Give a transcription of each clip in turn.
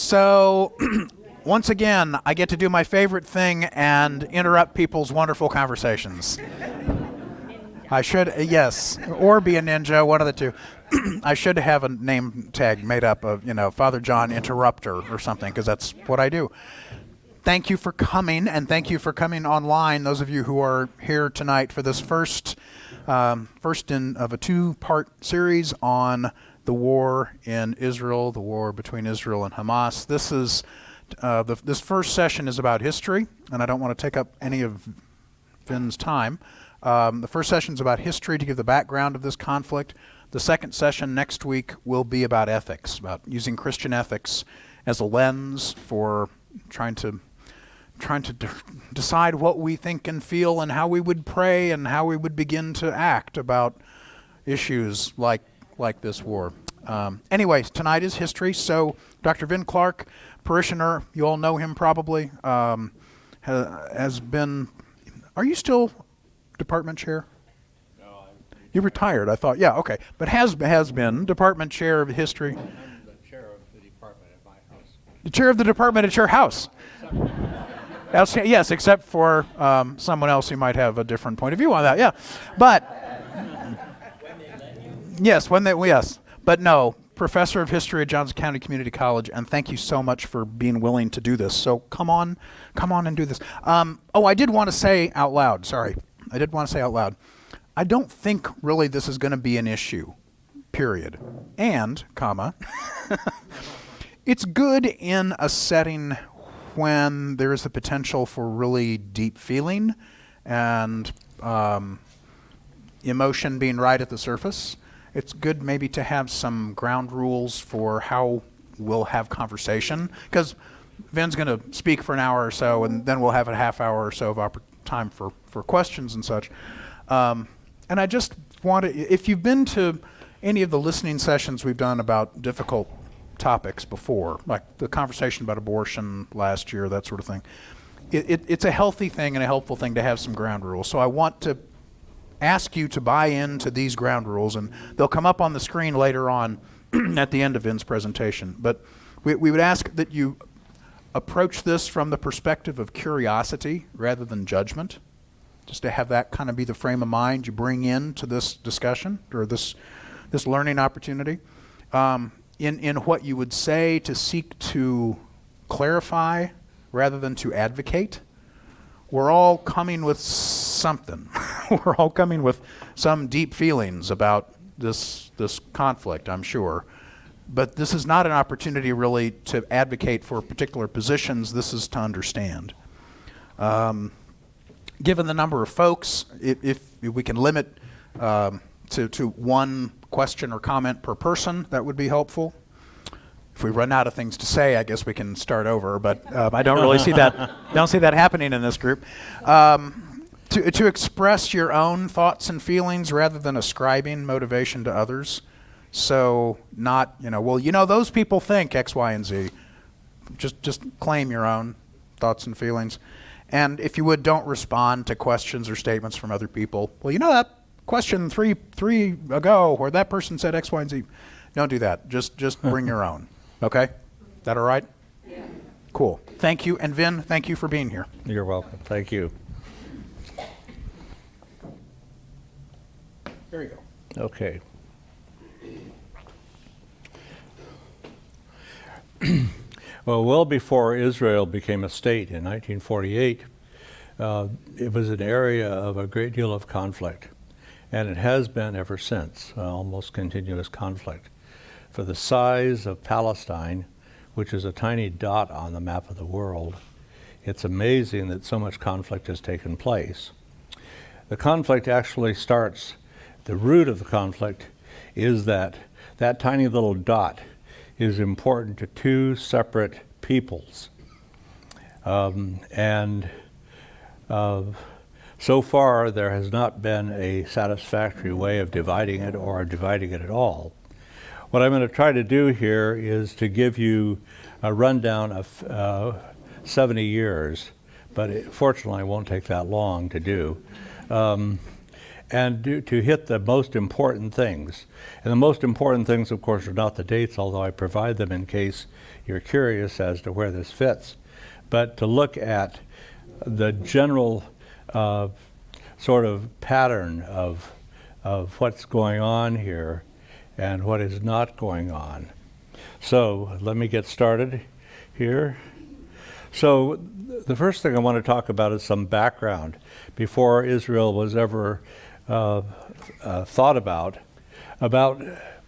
So, once again, I get to do my favorite thing and interrupt people's wonderful conversations. I should, yes, or be a ninja, one of the two. I should have a name tag made up of, Father John Interrupter or something, because that's what I do. Thank you for coming, and thank you for coming online, those of you who are here tonight for this first of a two-part series on the war in Israel, the war between Israel and Hamas. This is this first session is about history, and I don't want to take up any of Vin's time. The first session is about history to give the background of this conflict. The second session next week will be about ethics, about using Christian ethics as a lens for trying to decide what we think and feel and how we would pray and how we would begin to act about issues like this war. Anyways, tonight is history. So Dr. Vin Clark, parishioner, you all know him probably, has been. Are you still department chair? No, you retired. I thought, yeah, okay, but has been department chair of history. I'm the chair of the department at my house. The chair of the department at your house. Yes, except for someone else who might have a different point of view on that. Yeah, but yes, but no, professor of history at Johnson County Community College, and thank you so much for being willing to do this. So come on and do this. I did want to say out loud. Sorry, I did want to say out loud. I don't think really this is going to be an issue. Period. And comma. It's good in a setting when there is the potential for really deep feeling and emotion being right at the surface. It's good maybe to have some ground rules for how we'll have conversation, because Vin's going to speak for an hour or so, and then we'll have a half hour or so of time for questions and such. And I just want to, if you've been to any of the listening sessions we've done about difficult topics before, like the conversation about abortion last year, that sort of thing. It's a healthy thing and a helpful thing to have some ground rules. So I want to ask you to buy into these ground rules, and they'll come up on the screen later on at the end of Vin's presentation. But we would ask that you approach this from the perspective of curiosity rather than judgment, just to have that kind of be the frame of mind you bring into this discussion or this learning opportunity. In what you would say, to seek to clarify rather than to advocate. We're all coming with something. We're all coming with some deep feelings about this conflict, I'm sure. But this is not an opportunity really to advocate for particular positions. This is to understand. Given the number of folks, if we can limit to one question or comment per person, that would be helpful. If we run out of things to say, I guess we can start over, but I don't really see that. Don't see that happening in this group. To express your own thoughts and feelings rather than ascribing motivation to others. So not, those people think X, Y, and Z. Just claim your own thoughts and feelings. And if you would, don't respond to questions or statements from other people. Well, that question three ago where that person said X, Y, and Z. Don't do that. Just bring your own. Okay? That all right? Yeah. Cool. Thank you. And Vin, thank you for being here. You're welcome. Thank you. There you go. Okay. Well before Israel became a state in 1948, it was an area of a great deal of conflict. And it has been ever since, almost continuous conflict. For the size of Palestine, which is a tiny dot on the map of the world, it's amazing that so much conflict has taken place. The conflict actually starts, the root of the conflict is that tiny little dot is important to two separate peoples. So far, there has not been a satisfactory way of dividing it or dividing it at all. What I'm going to try to do here is to give you a rundown of 70 years, but fortunately it won't take that long to do. and to hit the most important things. And the most important things, of course, are not the dates, although I provide them in case you're curious as to where this fits, but to look at the general sort of pattern of what's going on here and what is not going on. So let me get started here. So the first thing I want to talk about is some background before Israel was ever thought about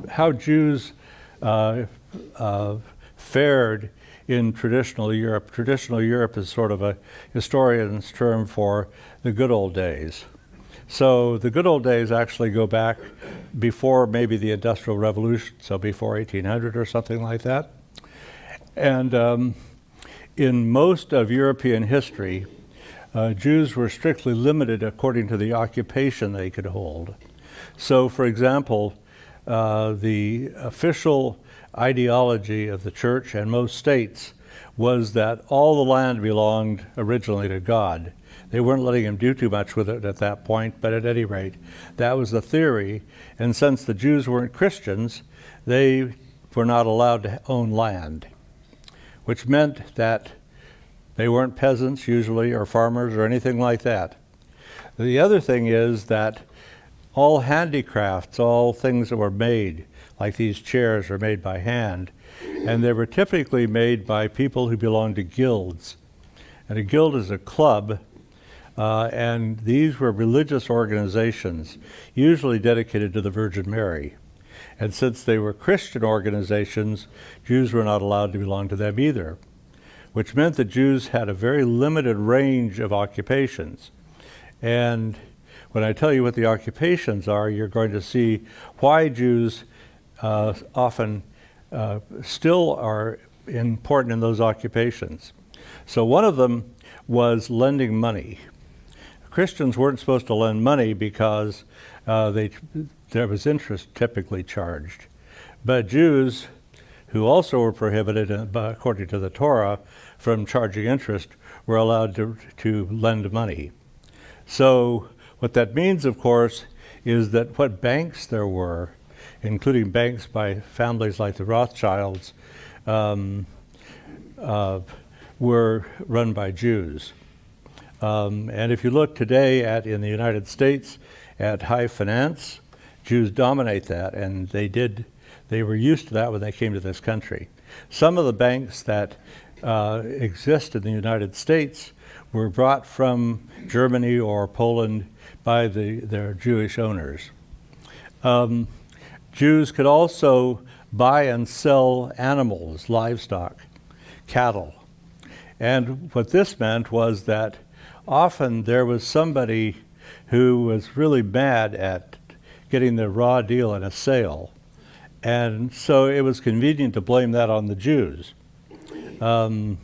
how Jews fared in traditional Europe. Traditional Europe is sort of a historian's term for the good old days. So the good old days actually go back before maybe the Industrial Revolution, so before 1800 or something like that. And in most of European history, Jews were strictly limited according to the occupation they could hold. So, for example, the official ideology of the church and most states was that all the land belonged originally to God. They weren't letting him do too much with it at that point, but at any rate, that was the theory. And since the Jews weren't Christians, they were not allowed to own land, which meant that they weren't peasants usually, or farmers, or anything like that. The other thing is that all handicrafts, all things that were made, like these chairs, are made by hand, and they were typically made by people who belonged to guilds. And a guild is a club, and these were religious organizations, usually dedicated to the Virgin Mary. And since they were Christian organizations, Jews were not allowed to belong to them either, which meant that Jews had a very limited range of occupations. And when I tell you what the occupations are, you're going to see why Jews often still are important in those occupations. So one of them was lending money. Christians weren't supposed to lend money because there was interest typically charged. But Jews, who also were prohibited, according to the Torah, from charging interest, were allowed to lend money. So what that means, of course, is that what banks there were, including banks by families like the Rothschilds, were run by Jews. And if you look today in the United States at high finance, Jews dominate that, and they were used to that when they came to this country. Some of the banks that exist in the United States were brought from Germany or Poland by their Jewish owners. Jews could also buy and sell animals, livestock, cattle. And what this meant was that often there was somebody who was really mad at getting the raw deal in a sale. And so it was convenient to blame that on the Jews. And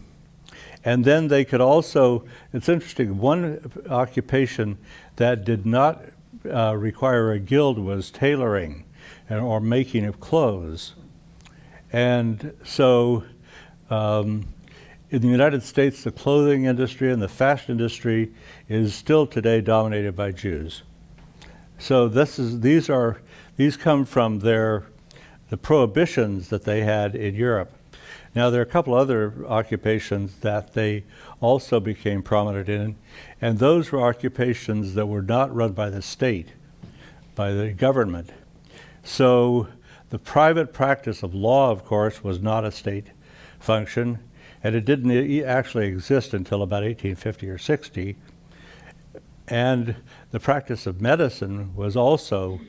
then they could also, it's interesting, one occupation that did not require a guild was tailoring or making of clothes. And so in the United States, the clothing industry and the fashion industry is still today dominated by Jews. So these come from the prohibitions that they had in Europe. Now there are a couple other occupations that they also became prominent in, and those were occupations that were not run by the state, by the government. So the private practice of law, of course, was not a state function, and it didn't actually exist until about 1850 or 60. And the practice of medicine was also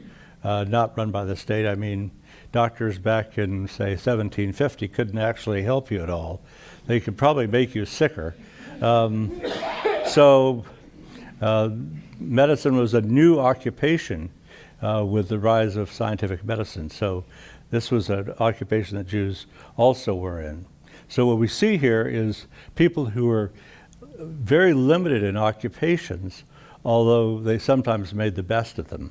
not run by the state. I mean, doctors back in, say, 1750 couldn't actually help you at all. They could probably make you sicker. So medicine was a new occupation with the rise of scientific medicine. So this was an occupation that Jews also were in. So what we see here is people who are very limited in occupations, although they sometimes made the best of them.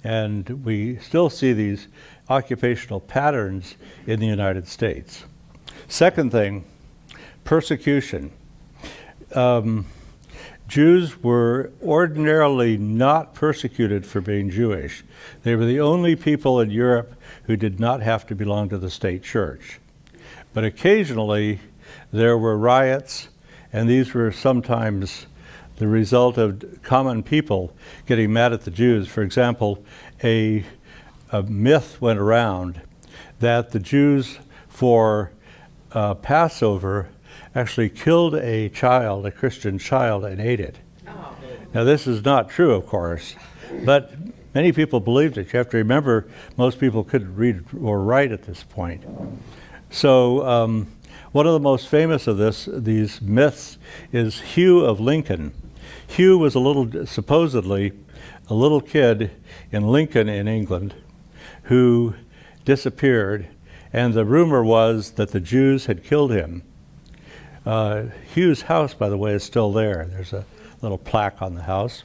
And we still see these occupational patterns in the United States. Second thing, persecution. Jews were ordinarily not persecuted for being Jewish. They were the only people in Europe who did not have to belong to the state church. But occasionally there were riots, and these were sometimes the result of common people getting mad at the Jews. For example, a myth went around that the Jews for Passover actually killed a child, a Christian child, and ate it. Oh. Now this is not true, of course, but many people believed it. You have to remember, most people couldn't read or write at this point. So one of the most famous of these myths is Hugh of Lincoln. Hugh was supposedly a little kid in Lincoln in England who disappeared, and the rumor was that the Jews had killed him. Hugh's house, by the way, is still there. There's a little plaque on the house.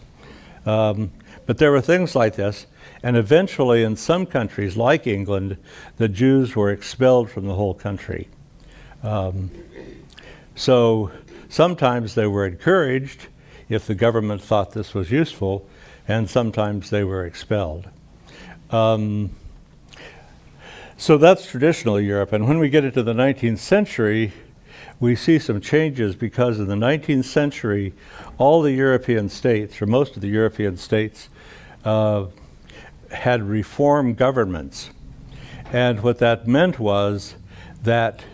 But there were things like this, and eventually in some countries, like England, the Jews were expelled from the whole country. So sometimes they were encouraged if the government thought this was useful, and sometimes they were expelled. So that's traditional Europe, and when we get into the 19th century, we see some changes because in the 19th century, all the European states, or most of the European states, had reform governments. And what that meant was that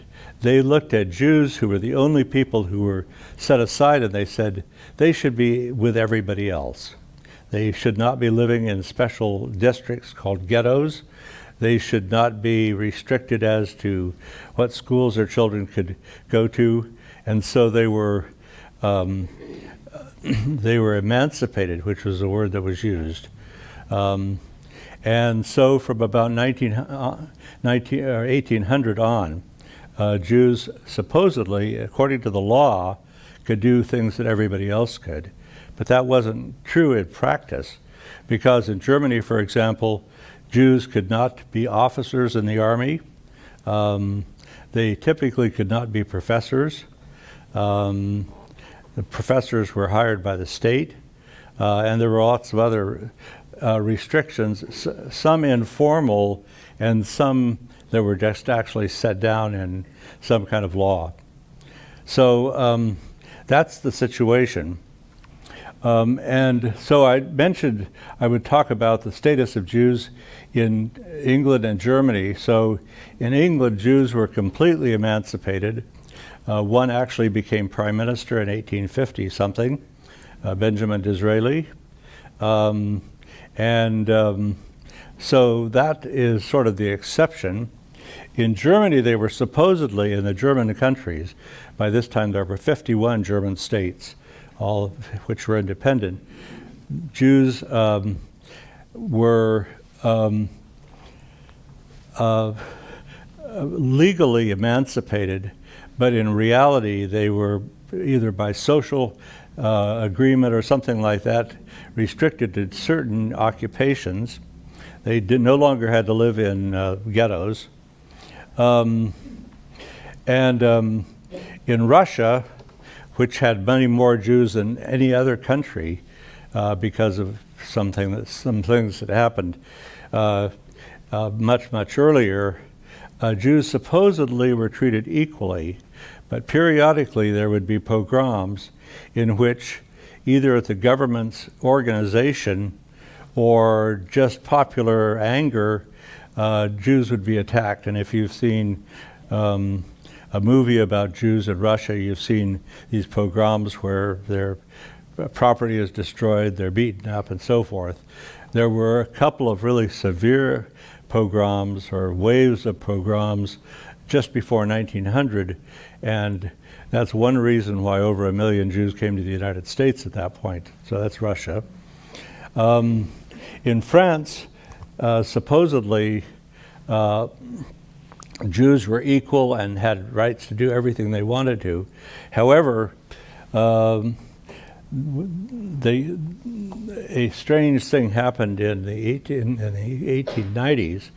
they looked at Jews, who were the only people who were set aside, and they said they should be with everybody else. They should not be living in special districts called ghettos. They should not be restricted as to what schools their children could go to, and so they were emancipated, which was the word that was used. And so from about 1800 on, Jews supposedly, according to the law, could do things that everybody else could. But that wasn't true in practice, because in Germany, for example, Jews could not be officers in the army. They typically could not be professors. The professors were hired by the state, and there were lots of other restrictions, some informal and some that were just actually set down in some kind of law. So that's the situation. And so I mentioned I would talk about the status of Jews in England and Germany. So in England, Jews were completely emancipated. One actually became prime minister in 1850-something, Benjamin Disraeli. So that is sort of the exception. In Germany, they were supposedly, in the German countries, by this time there were 51 German states, all of which were independent. Jews were legally emancipated, but in reality they were either by social agreement or something like that restricted to certain occupations. They no longer had to live in ghettos. In Russia, which had many more Jews than any other country because of some things that happened much earlier, Jews supposedly were treated equally, but periodically there would be pogroms in which either at the government's organization or just popular anger, Jews would be attacked. And if you've seen a movie about Jews in Russia, you've seen these pogroms where their property is destroyed, they're beaten up, and so forth. There were a couple of really severe pogroms or waves of pogroms just before 1900, and that's one reason why over 1 million Jews came to the United States at that point. So that's Russia. In France, supposedly, Jews were equal and had rights to do everything they wanted to. However, a strange thing happened in the 1890s,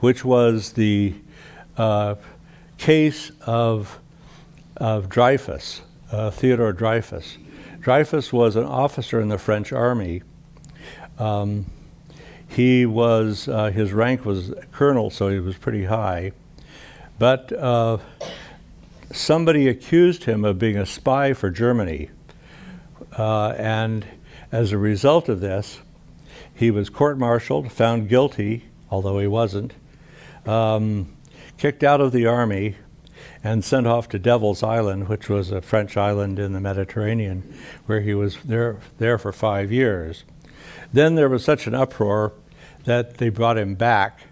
which was the case of Dreyfus, Theodore Dreyfus. Dreyfus was an officer in the French army. He was, his rank was colonel, so he was pretty high. But somebody accused him of being a spy for Germany. And as a result of this, he was court-martialed, found guilty, although he wasn't, kicked out of the army, and sent off to Devil's Island, which was a French island in the Mediterranean, where he was there for 5 years. Then there was such an uproar that they brought him back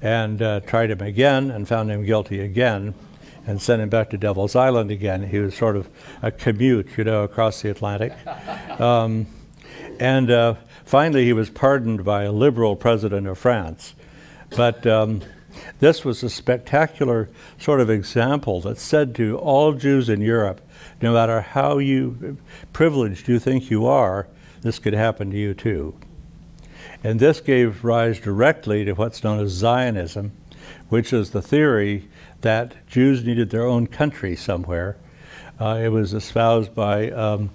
and tried him again and found him guilty again and sent him back to Devil's Island again. He was sort of a commute, across the Atlantic. Finally, he was pardoned by a liberal president of France. But this was a spectacular sort of example that said to all Jews in Europe, no matter how privileged you think you are, this could happen to you too. And this gave rise directly to what's known as Zionism, which is the theory that Jews needed their own country somewhere. It was espoused by a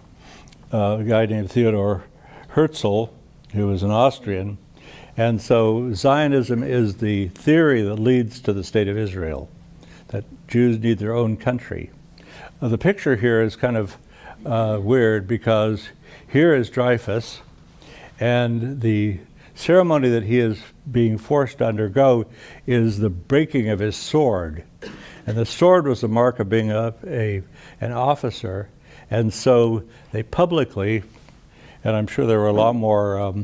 guy named Theodor Herzl, who was an Austrian. And so Zionism is the theory that leads to the state of Israel, that Jews need their own country. The picture here is kind of weird because here is Dreyfus, and the ceremony that he is being forced to undergo is the breaking of his sword. And the sword was a mark of being an officer. And so they publicly, and I'm sure there were a lot more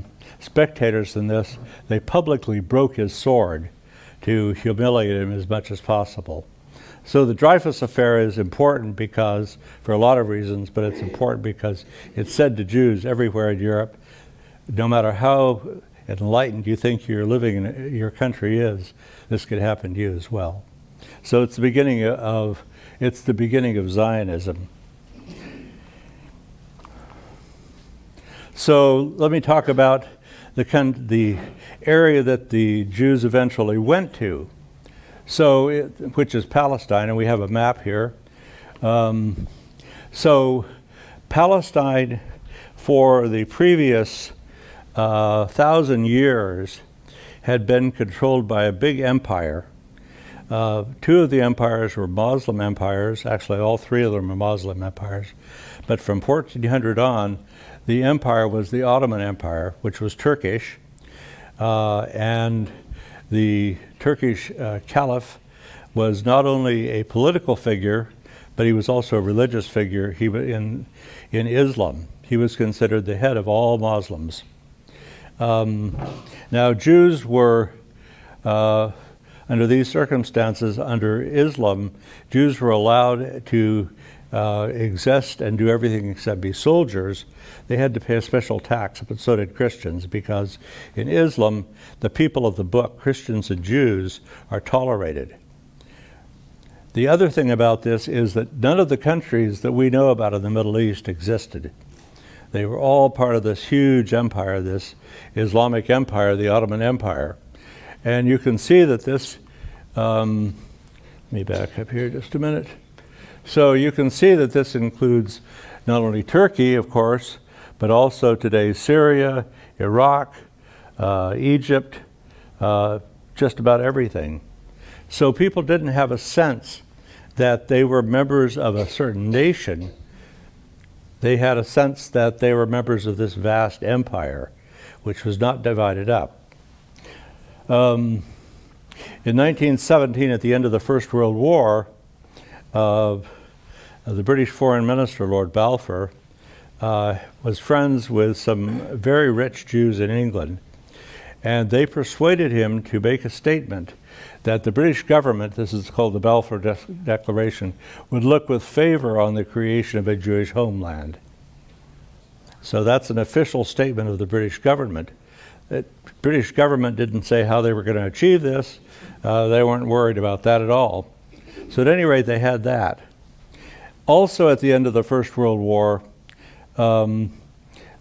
spectators than this, they publicly broke his sword to humiliate him as much as possible. So the Dreyfus affair is important because, for a lot of reasons, but it's important because it said to Jews everywhere in Europe, no matter how enlightened you think you're living in your country is, this could happen to you as well. So it's the beginning of Zionism. So let me talk about the area that the Jews eventually went to, which is Palestine, and we have a map here. So Palestine, for the previous 1,000 years, had been controlled by a big empire. Two of the empires were Muslim empires. Actually, all three of them were Muslim empires. But from 1400 on, the empire was the Ottoman Empire, which was Turkish. And the Turkish caliph was not only a political figure, but he was also a religious figure. He was in Islam. He was considered the head of all Muslims. Now, Jews were, under these circumstances, under Islam, Jews were allowed to exist and do everything except be soldiers. They had to pay a special tax, but so did Christians, because in Islam, the people of the book, Christians and Jews, are tolerated. The other thing about this is that none of the countries that we know about in the Middle East existed. They were all part of this huge empire, this Islamic empire, the Ottoman Empire. And you can see that this, let me back up here just a minute. So you can see that this includes not only Turkey, of course, but also today's Syria, Iraq, Egypt, just about everything. So people didn't have a sense that they were members of a certain nation. They had a sense that they were members of this vast empire, which was not divided up. In 1917, at the end of the First World War, the British Foreign Minister, Lord Balfour, was friends with some very rich Jews in England, and they persuaded him to make a statement that the British government, this is called the Balfour Declaration, would look with favor on the creation of a Jewish homeland. So that's an official statement of the British government. The British government didn't say how they were going to achieve this. They weren't worried about that at all. So at any rate, they had that. Also at the end of the First World War, the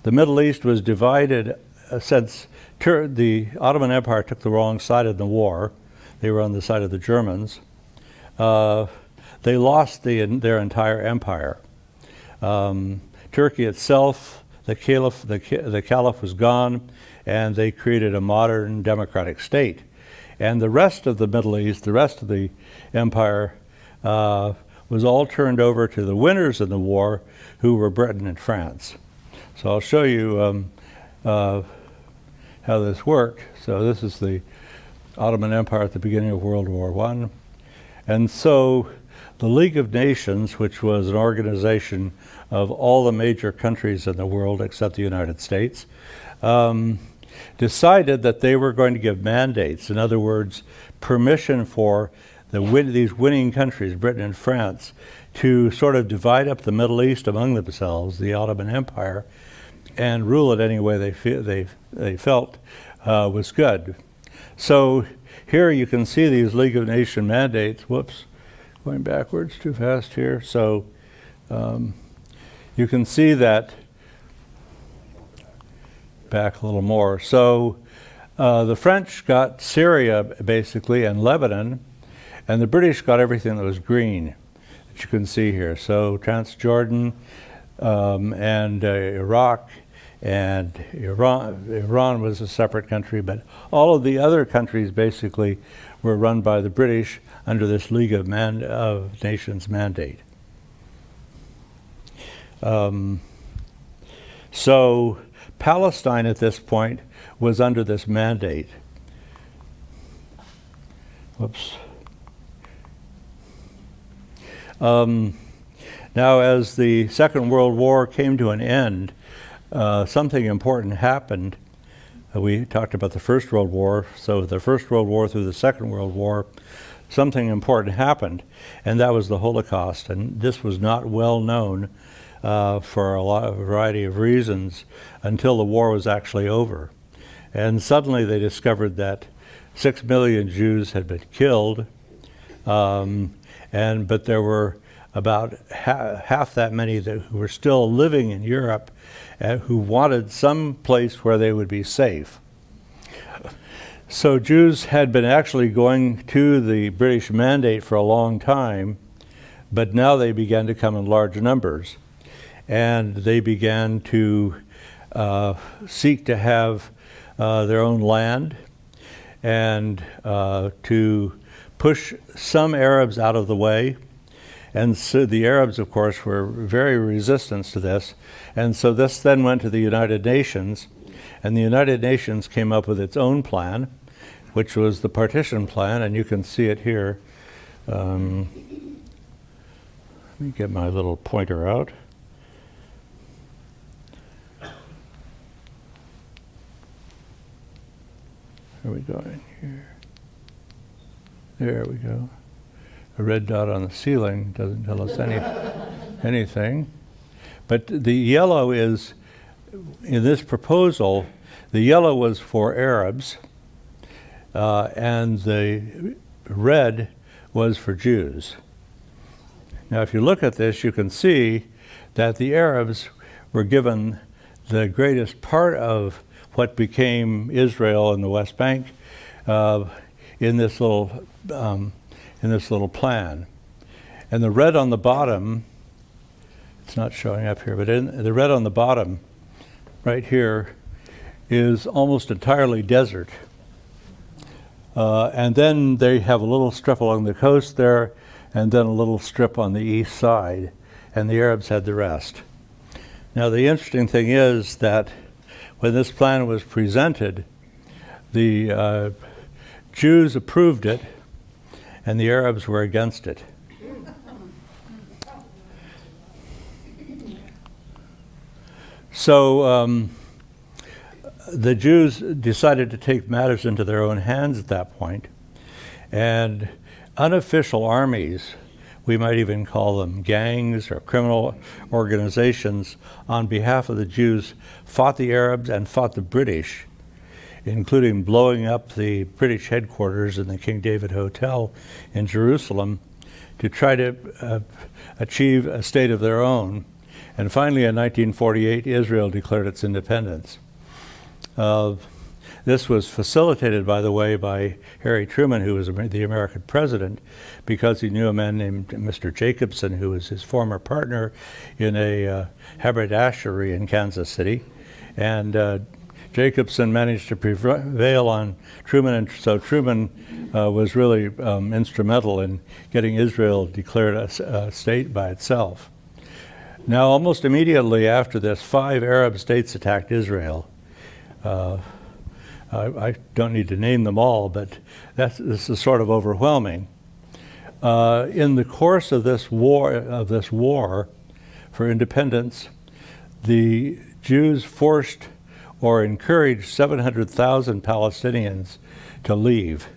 Middle East was divided since the Ottoman Empire took the wrong side in the war. They were on the side of the Germans. They lost their entire empire. Turkey itself, the caliph was gone, and they created a modern democratic state. And the rest of the Middle East, the rest of the empire, was all turned over to the winners in the war, who were Britain and France. So I'll show you how this worked. So this is the Ottoman Empire at the beginning of World War I. And so the League of Nations, which was an organization of all the major countries in the world except the United States, decided that they were going to give mandates, in other words, permission for these winning countries, Britain and France, to sort of divide up the Middle East among themselves, the Ottoman Empire, and rule it any way they felt was good. So here you can see these League of Nations mandates. Whoops, going backwards too fast here. So you can see that, back a little more. So the French got Syria, basically, and Lebanon, and the British got everything that was green, that you can see here. So Transjordan and Iraq and Iran. Iran was a separate country, but all of the other countries basically were run by the British under this League of Nations mandate. So Palestine at this point was under this mandate. Whoops. Now, as the Second World War came to an end, something important happened. We talked about the First World War, so the First World War through the Second World War, something important happened, and that was the Holocaust. And this was not well known for a variety of reasons until the war was actually over. And suddenly they discovered that 6 million Jews had been killed, but there were about half that many who were still living in Europe who wanted some place where they would be safe. So Jews had been actually going to the British mandate for a long time, but now they began to come in large numbers. And they began to seek to have their own land and to push some Arabs out of the way. And so the Arabs, of course, were very resistant to this. And so this then went to the United Nations, and the United Nations came up with its own plan, which was the partition plan, and you can see it here. Let me get my little pointer out. Where are we going here? There we go. A red dot on the ceiling doesn't tell us anything. But the yellow is, in this proposal, the yellow was for Arabs, and the red was for Jews. Now, if you look at this, you can see that the Arabs were given the greatest part of what became Israel and the West Bank in this little plan. And the red on the bottom, it's not showing up here, but the red on the bottom right here is almost entirely desert. And then they have a little strip along the coast there, and then a little strip on the east side, and the Arabs had the rest. Now, the interesting thing is that when this plan was presented, the Jews approved it, and the Arabs were against it. So the Jews decided to take matters into their own hands at that point, and unofficial armies, we might even call them gangs or criminal organizations, on behalf of the Jews, fought the Arabs and fought the British, including blowing up the British headquarters in the King David Hotel in Jerusalem to try to achieve a state of their own. And finally, in 1948, Israel declared its independence. This was facilitated, by the way, by Harry Truman, who was the American president, because he knew a man named Mr. Jacobson, who was his former partner in a haberdashery in Kansas City. And Jacobson managed to prevail on Truman, and so Truman was really instrumental in getting Israel declared a state by itself. Now, almost immediately after this, 5 Arab states attacked Israel. I don't need to name them all, but this is sort of overwhelming. In the course of this war for independence, the Jews forced or encouraged 700,000 Palestinians to leave.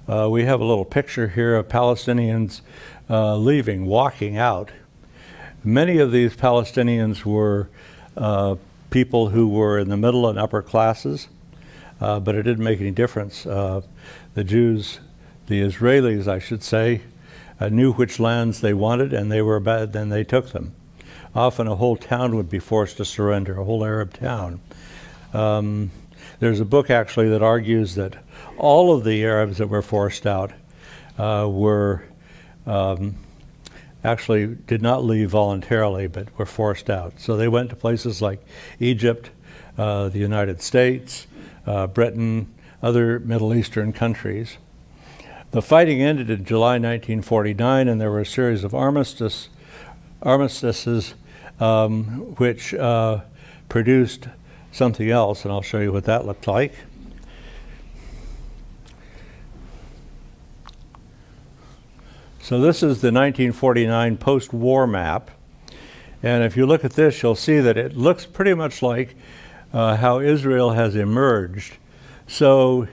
We have a little picture here of Palestinians leaving, walking out. Many of these Palestinians were people who were in the middle and upper classes, but it didn't make any difference. The Jews, the Israelis, I should say, knew which lands they wanted, and they were bad, then they took them. Often a whole town would be forced to surrender, a whole Arab town. There's a book actually that argues that all of the Arabs that were forced out were actually did not leave voluntarily, but were forced out. So they went to places like Egypt, the United States, Britain, other Middle Eastern countries. The fighting ended in July 1949, and there were a series of armistices which produced something else, and I'll show you what that looked like. So this is the 1949 post-war map, and if you look at this, you'll see that it looks pretty much like how Israel has emerged. So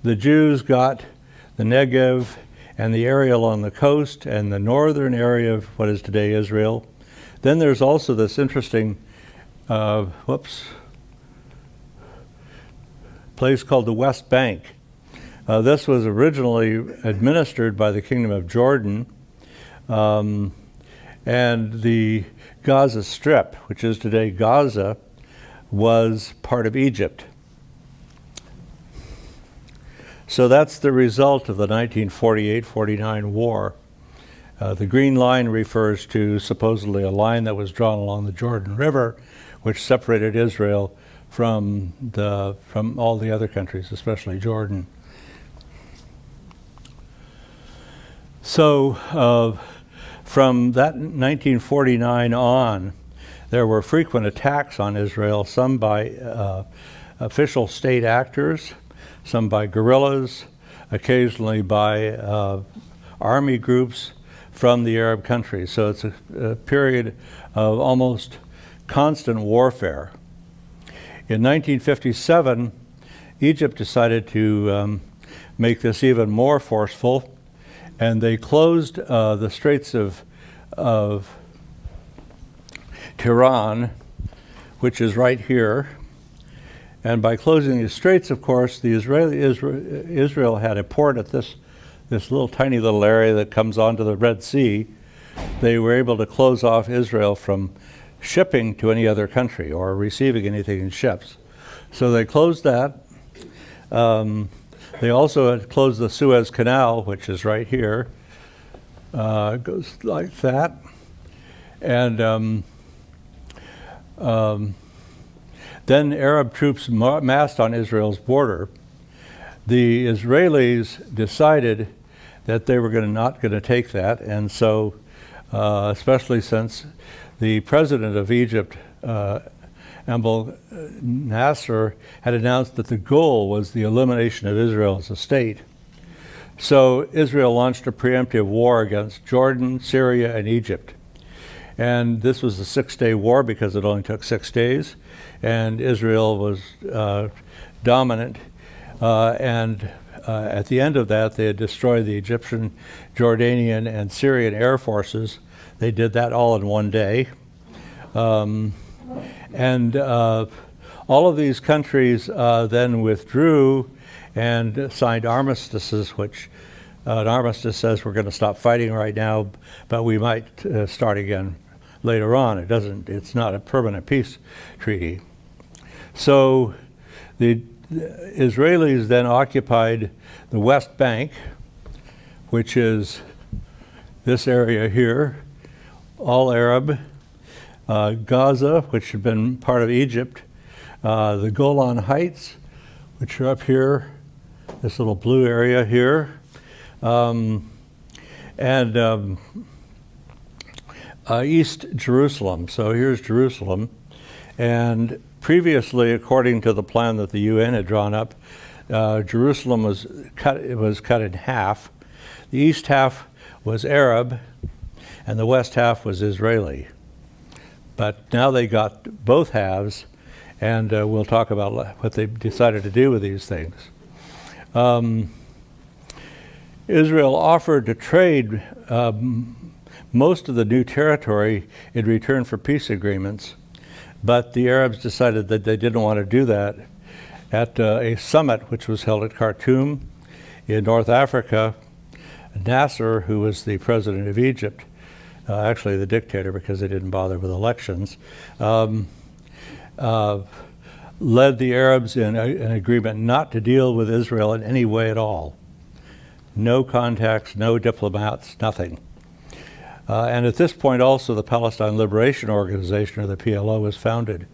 the Jews got the Negev and the area along the coast and the northern area of what is today Israel. Then there's also this interesting place called the West Bank. This was originally administered by the Kingdom of Jordan, and the Gaza Strip, which is today Gaza, was part of Egypt. So that's the result of the 1948-49 war. The green line refers to supposedly a line that was drawn along the Jordan River, which separated Israel from all the other countries, especially Jordan. So from that 1949 on, there were frequent attacks on Israel, some by official state actors, some by guerrillas, occasionally by army groups from the Arab countries. So it's a period of almost constant warfare. In 1957, Egypt decided to make this even more forceful, and they closed the Straits of Tiran, which is right here. And by closing the straits, of course, Israel had a port at this tiny little area that comes onto the Red Sea. They were able to close off Israel from shipping to any other country or receiving anything in ships. So they closed that. They also had closed the Suez Canal, which is right here. It goes like that. And then Arab troops massed on Israel's border. The Israelis decided that they were not going to take that, and so, especially since the president of Egypt, Abdel Nasser, had announced that the goal was the elimination of Israel as a state. So Israel launched a preemptive war against Jordan, Syria, and Egypt. And this was a 6-day war because it only took 6 days, and Israel was dominant. And at the end of that, they had destroyed the Egyptian, Jordanian, and Syrian air forces. They did that all in 1 day. All of these countries then withdrew and signed armistices, which an armistice says we're going to stop fighting right now, but we might start again later on. It's not a permanent peace treaty. So the Israelis then occupied the West Bank, which is this area here, all Arab, Gaza, which had been part of Egypt, the Golan Heights, which are up here, this little blue area here, and East Jerusalem. So here's Jerusalem, and previously, according to the plan that the UN had drawn up, Jerusalem was cut in half. The east half was Arab, and the west half was Israeli. But now they got both halves, and we'll talk about what they decided to do with these things. Israel offered to trade most of the new territory in return for peace agreements, but the Arabs decided that they didn't want to do that. At a summit which was held at Khartoum in North Africa, Nasser, who was the president of Egypt, actually the dictator because they didn't bother with elections, led the Arabs in an agreement not to deal with Israel in any way at all. No contacts, no diplomats, nothing. And at this point also the Palestine Liberation Organization, or the PLO, was founded.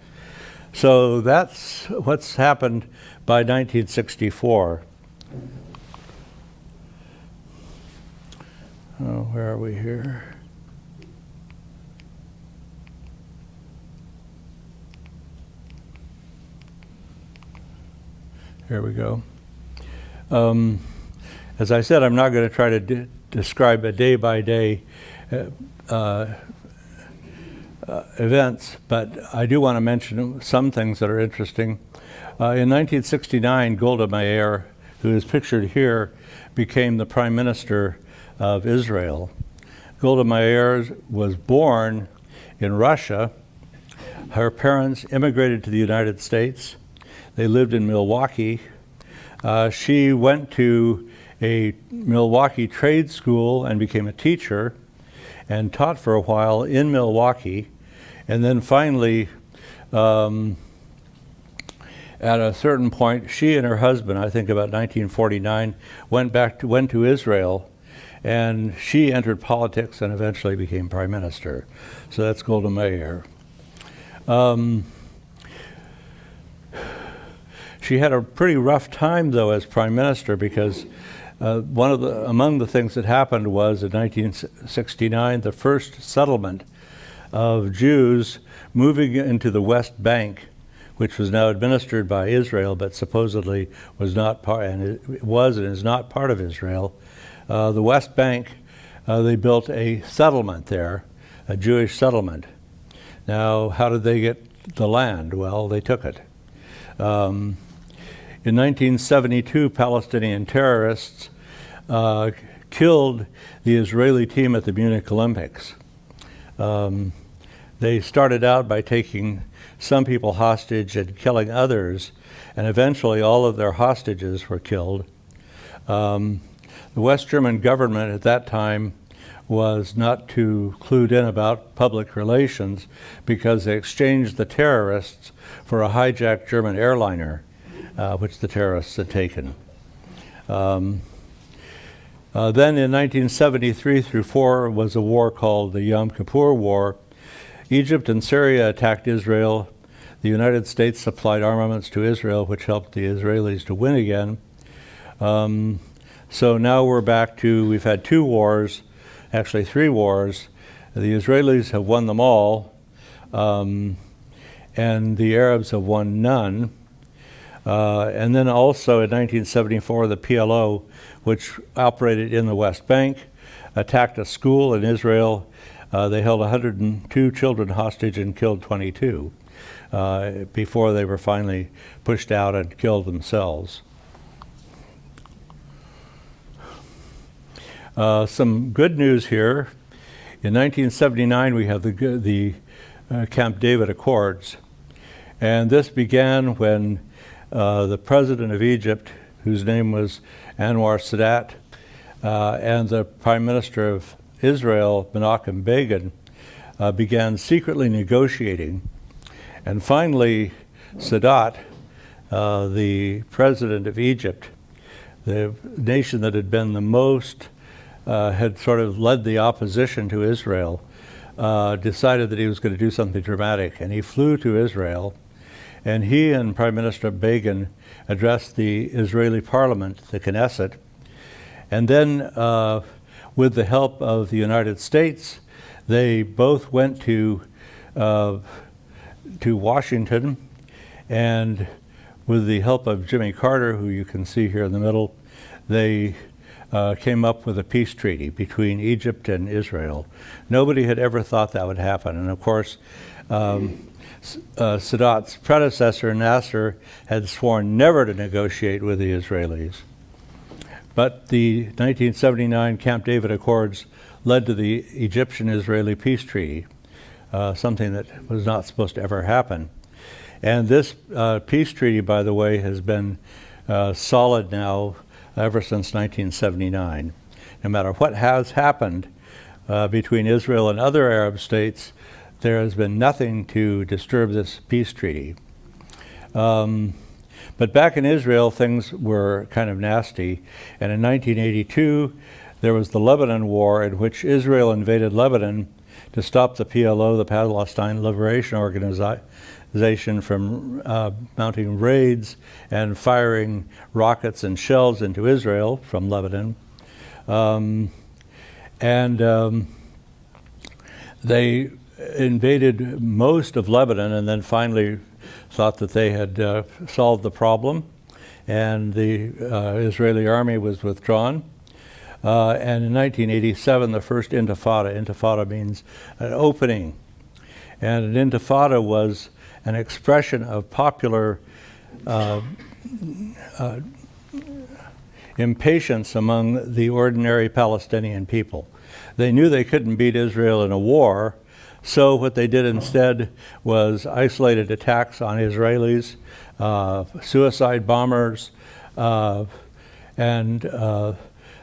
So that's what's happened by 1964. Oh, where are we here? Here we go. As I said, I'm not going to try to describe a day-by-day events, but I do want to mention some things that are interesting. In 1969, Golda Meir, who is pictured here, became the Prime Minister of Israel. Golda Meir was born in Russia. Her parents immigrated to the United States. They lived in Milwaukee. She went to a Milwaukee trade school and became a teacher and taught for a while in Milwaukee. And then finally, at a certain point, she and her husband, I think about 1949, went to Israel, and she entered politics and eventually became prime minister. So that's Golda Meir. She had a pretty rough time, though, as prime minister, because among the things that happened was in 1969, the first settlement of Jews moving into the West Bank, which was now administered by Israel, but supposedly was not part, and it was and is not part of Israel. The West Bank, they built a settlement there, a Jewish settlement. Now, how did they get the land? Well, they took it. In 1972, Palestinian terrorists killed the Israeli team at the Munich Olympics. They started out by taking some people hostage and killing others, and eventually all of their hostages were killed. The West German government at that time was not too clued in about public relations because they exchanged the terrorists for a hijacked German airliner, which the terrorists had taken. Then in 1973 through 4 was a war called the Yom Kippur War. Egypt and Syria attacked Israel. The United States supplied armaments to Israel, which helped the Israelis to win again. So now we're back to, we've had 2 wars, actually 3 wars. The Israelis have won them all, and the Arabs have won none. And then also in 1974, the PLO, which operated in the West Bank, attacked a school in Israel. They held 102 children hostage and killed 22 before they were finally pushed out and killed themselves. Some good news here. In 1979, we have the Camp David Accords. And this began when the president of Egypt, whose name was Anwar Sadat, and the prime minister of Israel, Menachem Begin, began secretly negotiating. And finally, Sadat the president of Egypt, the nation that had been the most, had sort of led the opposition to Israel, decided that he was going to do something dramatic, and he flew to Israel, and he and Prime Minister Begin addressed the Israeli parliament, the Knesset, and then with the help of the United States, they both went to Washington, and with the help of Jimmy Carter, who you can see here in the middle, they came up with a peace treaty between Egypt and Israel. Nobody had ever thought that would happen. And of course, Sadat's predecessor, Nasser, had sworn never to negotiate with the Israelis. But the 1979 Camp David Accords led to the Egyptian-Israeli peace treaty, something that was not supposed to ever happen. And this peace treaty, by the way, has been solid now ever since 1979. No matter what has happened between Israel and other Arab states, there has been nothing to disturb this peace treaty. But back in Israel, things were kind of nasty. And in 1982, there was the Lebanon War, in which Israel invaded Lebanon to stop the PLO, the Palestine Liberation Organization, from mounting raids and firing rockets and shells into Israel from Lebanon. They invaded most of Lebanon and then finally thought that they had solved the problem, and the Israeli army was withdrawn. And in 1987, the first intifada means an opening, and an intifada was an expression of popular impatience among the ordinary Palestinian people. They knew they couldn't beat Israel in a war, so what they did instead was isolated attacks on Israelis, suicide bombers, and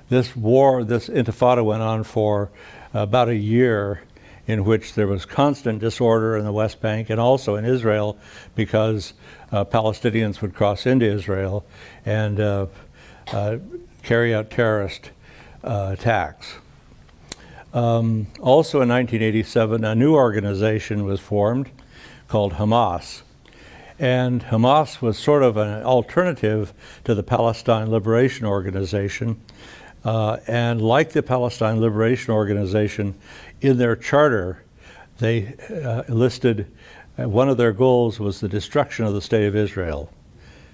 this war, this intifada, went on for about a year, in which there was constant disorder in the West Bank and also in Israel, because Palestinians would cross into Israel and carry out terrorist attacks. Also in 1987, a new organization was formed called Hamas. And Hamas was sort of an alternative to the Palestine Liberation Organization. And like the Palestine Liberation Organization, in their charter, they listed one of their goals was the destruction of the state of Israel,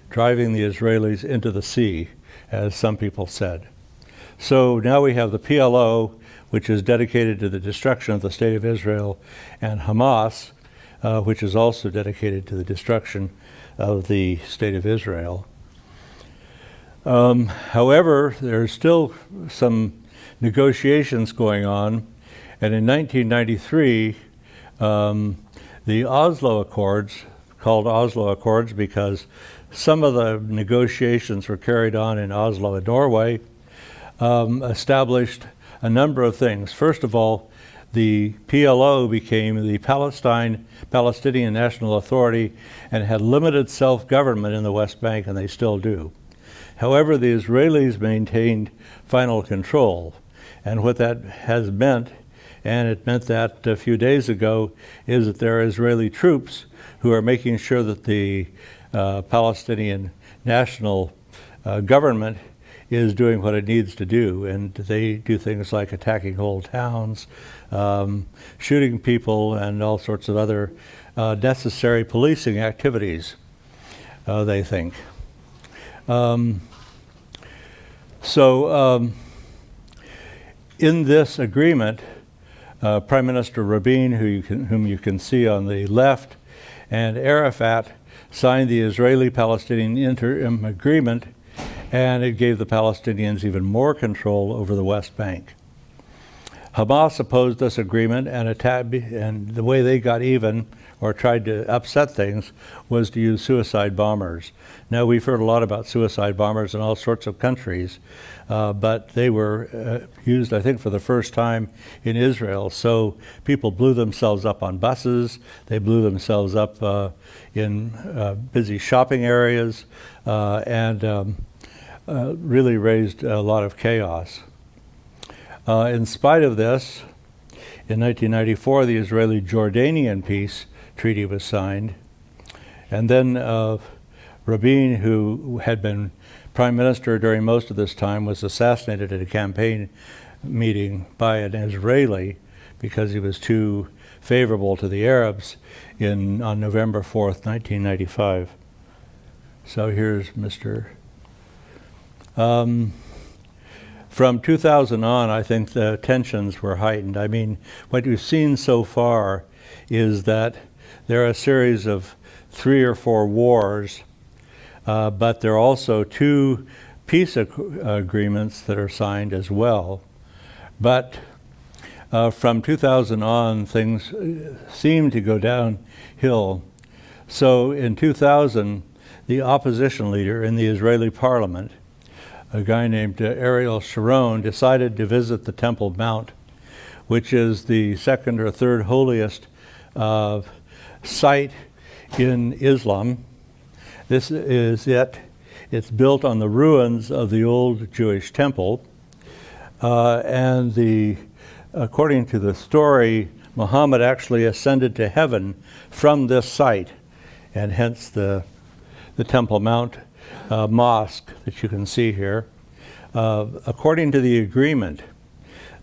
driving the Israelis into the sea, as some people said. So now we have the PLO, which is dedicated to the destruction of the state of Israel, and Hamas, which is also dedicated to the destruction of the state of Israel. However, there's still some negotiations going on, and in 1993, the Oslo Accords, called Oslo Accords because some of the negotiations were carried on in Oslo in Norway, established a number of things. First of all, the PLO became the Palestinian National Authority and had limited self-government in the West Bank, and they still do. However, the Israelis maintained final control, and what that has meant, and it meant that a few days ago, is that there are Israeli troops who are making sure that the Palestinian national government is doing what it needs to do, and they do things like attacking whole towns, shooting people, and all sorts of other necessary policing activities, they think. In this agreement, Prime Minister Rabin, whom you can see on the left, and Arafat signed the Israeli-Palestinian interim agreement, and it gave the Palestinians even more control over the West Bank. Hamas opposed this agreement and attacked, and the way they got even or tried to upset things was to use suicide bombers. Now, we've heard a lot about suicide bombers in all sorts of countries, but they were used, I think, for the first time in Israel. So people blew themselves up on buses, they blew themselves up in busy shopping areas, and really raised a lot of chaos. In spite of this, in 1994, the Israeli-Jordanian peace treaty was signed. And then Rabin, who had been prime minister during most of this time, was assassinated at a campaign meeting by an Israeli because he was too favorable to the Arabs on November 4th, 1995. So here's Mr. From 2000 on, I think the tensions were heightened. I mean, what we've seen so far is that there are a series of 3 or 4 wars, but there are also 2 peace agreements that are signed as well. But from 2000 on, things seem to go downhill. So in 2000, the opposition leader in the Israeli parliament, a guy named Ariel Sharon, decided to visit the Temple Mount, which is the 2nd or 3rd holiest site in Islam. This is it. It's built on the ruins of the old Jewish temple. And according to the story, Muhammad actually ascended to heaven from this site, and hence the Temple Mount mosque that you can see here. According to the agreement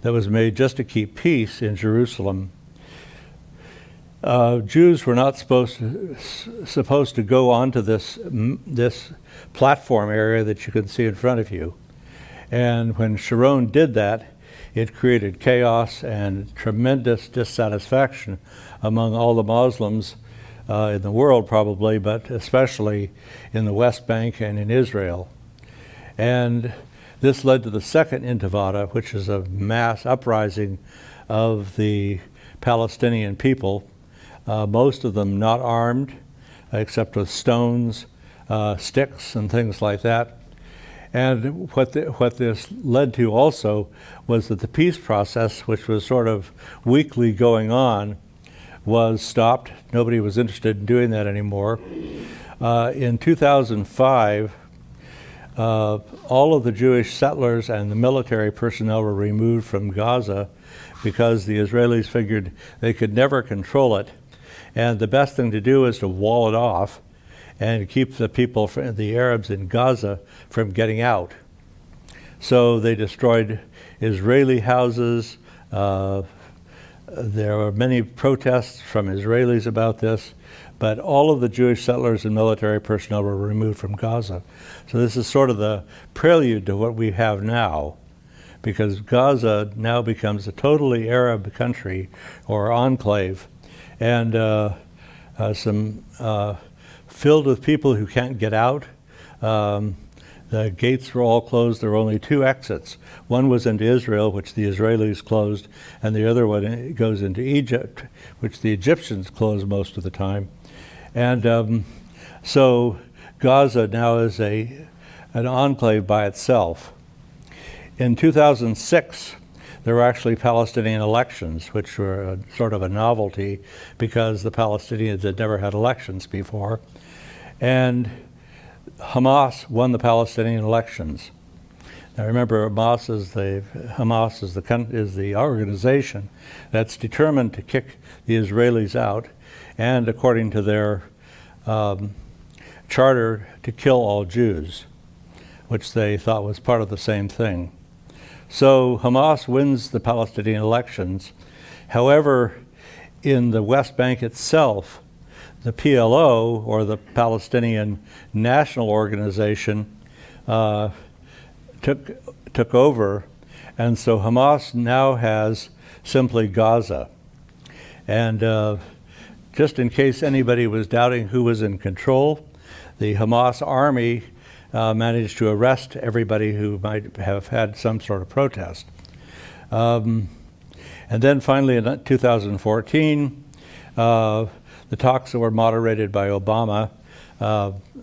that was made just to keep peace in Jerusalem, Jews were not supposed to go onto this platform area that you can see in front of you. And when Sharon did that, it created chaos and tremendous dissatisfaction among all the Muslims in the world probably, but especially in the West Bank and in Israel. And this led to the Second Intifada, which is a mass uprising of the Palestinian people, most of them not armed, except with stones, sticks, and things like that. And what this led to also was that the peace process, which was sort of weekly going on, was stopped. Nobody was interested in doing that anymore. In 2005, all of the Jewish settlers and the military personnel were removed from Gaza because the Israelis figured they could never control it. And the best thing to do is to wall it off and keep the people, the Arabs in Gaza, from getting out. So they destroyed Israeli houses. There were many protests from Israelis about this, but all of the Jewish settlers and military personnel were removed from Gaza. So this is sort of the prelude to what we have now, because Gaza now becomes a totally Arab country or enclave, and filled with people who can't get out. The gates were all closed. There were only 2 exits. One was into Israel, which the Israelis closed, and the other one goes into Egypt, which the Egyptians closed most of the time. And so Gaza now is an enclave by itself. In 2006, there were actually Palestinian elections, which were sort of a novelty because the Palestinians had never had elections before. And Hamas won the Palestinian elections. Now remember, Hamas is the organization that's determined to kick the Israelis out, and according to their charter, to kill all Jews, which they thought was part of the same thing. So Hamas wins the Palestinian elections. However, in the West Bank itself, the PLO, or the Palestinian National Organization, took over, and so Hamas now has simply Gaza. And just in case anybody was doubting who was in control, the Hamas army managed to arrest everybody who might have had some sort of protest. And then finally in 2014, the talks that were moderated by Obama,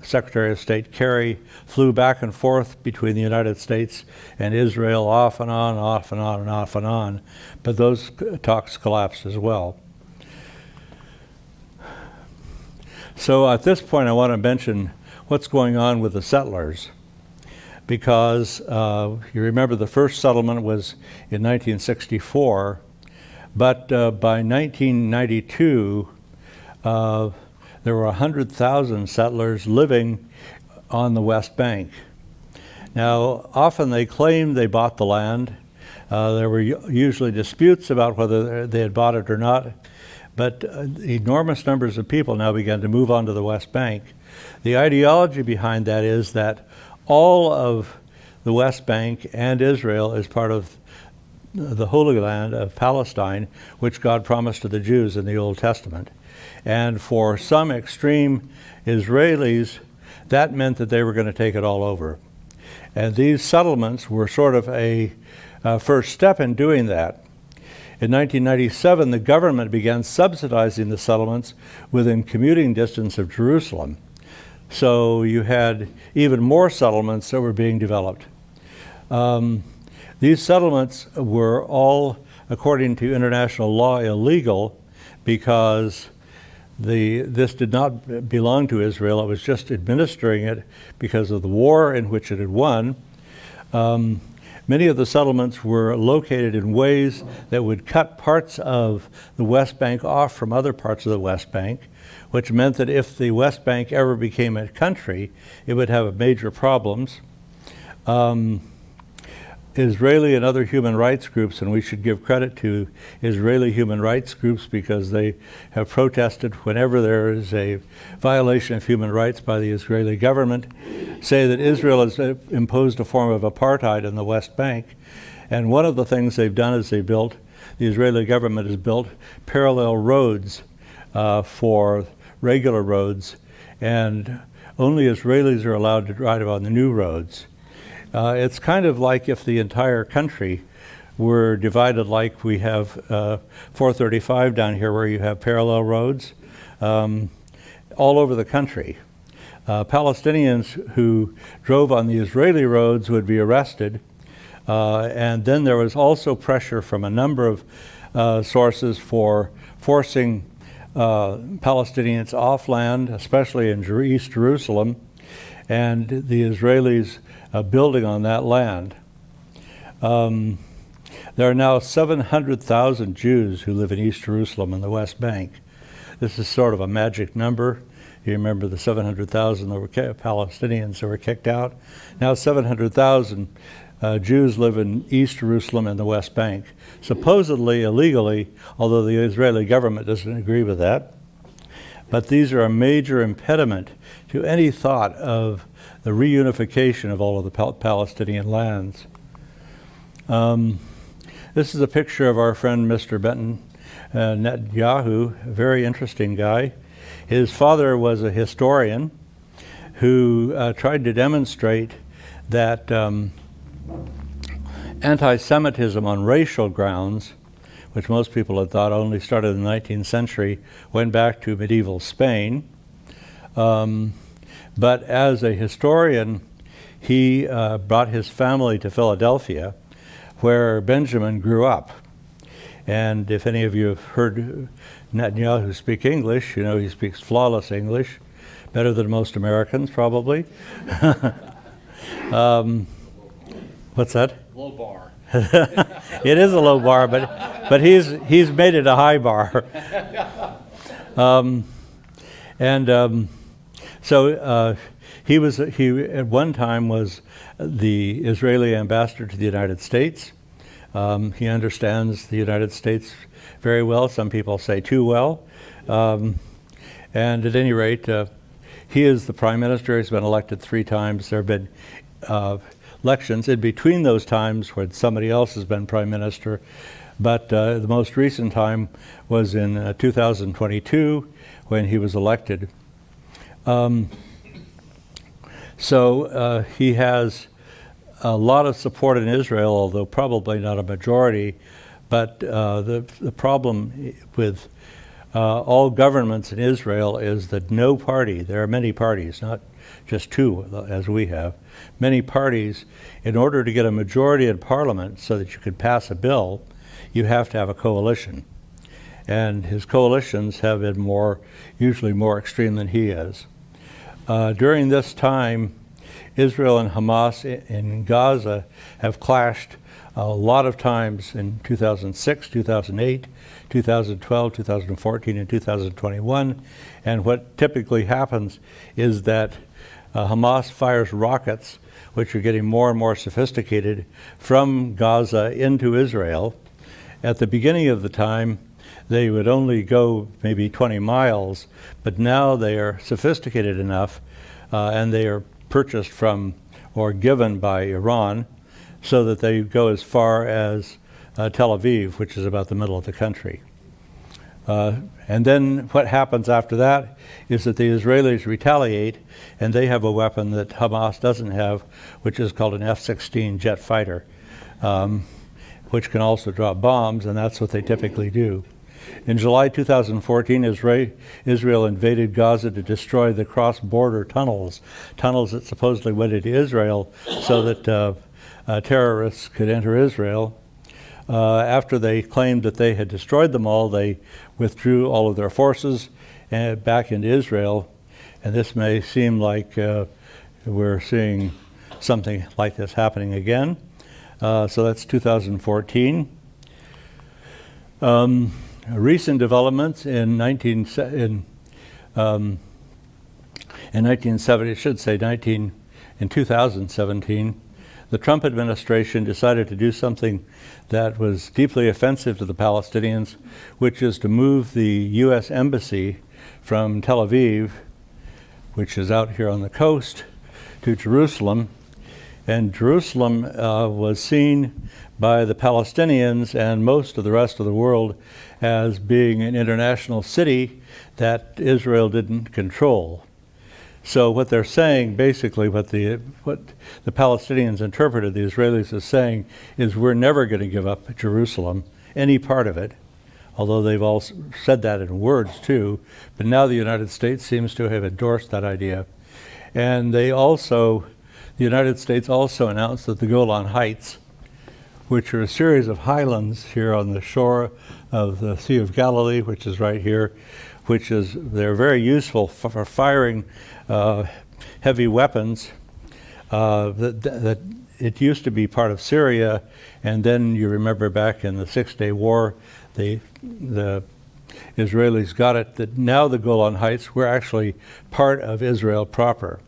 Secretary of State Kerry flew back and forth between the United States and Israel, off and on, off and on, and off and on. But those talks collapsed as well. So at this point, I want to mention what's going on with the settlers, because you remember the first settlement was in 1964, but by 1992, there were 100,000 settlers living on the West Bank. Now, often they claimed they bought the land. There were usually disputes about whether they had bought it or not, but enormous numbers of people now began to move onto the West Bank. The ideology behind that is that all of the West Bank and Israel is part of the Holy Land of Palestine, which God promised to the Jews in the Old Testament. And for some extreme Israelis, that meant that they were going to take it all over. And these settlements were sort of a first step in doing that. In 1997, the government began subsidizing the settlements within commuting distance of Jerusalem. So you had even more settlements that were being developed. These settlements were all, according to international law, illegal, because this did not belong to Israel. It was just administering it because of the war in which it had won. Many of the settlements were located in ways that would cut parts of the West Bank off from other parts of the West Bank, which meant that if the West Bank ever became a country, it would have major problems. Israeli and other human rights groups, and we should give credit to Israeli human rights groups because they have protested whenever there is a violation of human rights by the Israeli government, say that Israel has imposed a form of apartheid in the West Bank. And one of the things they've done is the Israeli government has built parallel roads for regular roads, and only Israelis are allowed to drive on the new roads. It's kind of like if the entire country were divided like we have 435 down here, where you have parallel roads all over the country. Palestinians who drove on the Israeli roads would be arrested. And then there was also pressure from a number of sources for forcing Palestinians off land, especially in East Jerusalem, and the Israelis building on that land. There are now 700,000 Jews who live in East Jerusalem and the West Bank. This is sort of a magic number. You remember the 700,000 that were Palestinians that were kicked out. Now 700,000 Jews live in East Jerusalem and the West Bank, supposedly illegally, although the Israeli government doesn't agree with that. But these are a major impediment to any thought of the reunification of all of the Palestinian lands. This is a picture of our friend Mr. Benton Netanyahu, a very interesting guy. His father was a historian who tried to demonstrate that anti-Semitism on racial grounds, which most people had thought only started in the 19th century, went back to medieval Spain. But as a historian, he brought his family to Philadelphia, where Benjamin grew up. And if any of you have heard Netanyahu speak English, you know he speaks flawless English, better than most Americans probably. What's that? Low bar. It is a low bar, but he's made it a high bar. So he at one time was the Israeli ambassador to the United States. He understands the United States very well. Some people say too well. And at any rate, he is the prime minister. He's been elected 3 times. There have been elections in between those times when somebody else has been prime minister. But the most recent time was in 2022 when he was elected. So he has a lot of support in Israel, although probably not a majority, But the problem with all governments in Israel is that no party, there are many parties, not just two as we have, many parties, in order to get a majority in parliament so that you could pass a bill, you have to have a coalition. And his coalitions have been usually more extreme than he is. During this time, Israel and Hamas in Gaza have clashed a lot of times in 2006, 2008, 2012, 2014, and 2021. And what typically happens is that Hamas fires rockets, which are getting more and more sophisticated, from Gaza into Israel. At the beginning of the time, they would only go maybe 20 miles, but now they are sophisticated enough, and they are purchased from or given by Iran, so that they go as far as Tel Aviv, which is about the middle of the country. And then what happens after that is that the Israelis retaliate, and they have a weapon that Hamas doesn't have, which is called an F-16 jet fighter, which can also drop bombs, and that's what they typically do. In July 2014, Israel invaded Gaza to destroy the cross-border tunnels that supposedly went into Israel so that terrorists could enter Israel. After they claimed that they had destroyed them all, they withdrew all of their forces back into Israel. And this may seem like we're seeing something like this happening again. So that's 2014. Recent developments in 2017, the Trump administration decided to do something that was deeply offensive to the Palestinians, which is to move the U.S. Embassy from Tel Aviv, which is out here on the coast, to Jerusalem. And Jerusalem was seen by the Palestinians and most of the rest of the world as being an international city that Israel didn't control. So what they're saying, basically what the Palestinians interpreted the Israelis as saying, is we're never going to give up Jerusalem, any part of it, although they've all said that in words too. But now the United States seems to have endorsed that idea. And the United States also announced that the Golan Heights, which are a series of highlands here on the shore of the Sea of Galilee, which is right here, they're very useful for firing heavy weapons. That it used to be part of Syria, and then you remember back in the 6-Day War, the Israelis got it that now the Golan Heights were actually part of Israel proper.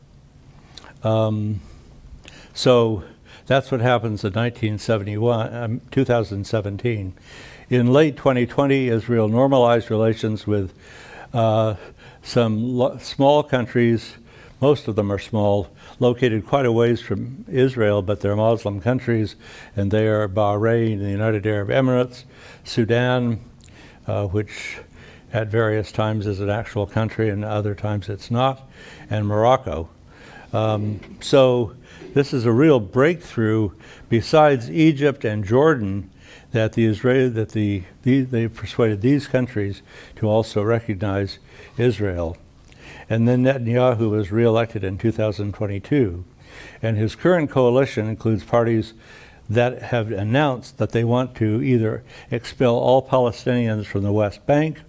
So that's what happens in 2017. In late 2020, Israel normalized relations with some small countries. Most of them are small, located quite a ways from Israel, but they're Muslim countries, and they are Bahrain, the United Arab Emirates, Sudan, which at various times is an actual country and other times it's not, and Morocco. So this is a real breakthrough besides Egypt and Jordan that they persuaded these countries to also recognize Israel. And then Netanyahu was reelected in 2022. And his current coalition includes parties that have announced that they want to either expel all Palestinians from the West Bank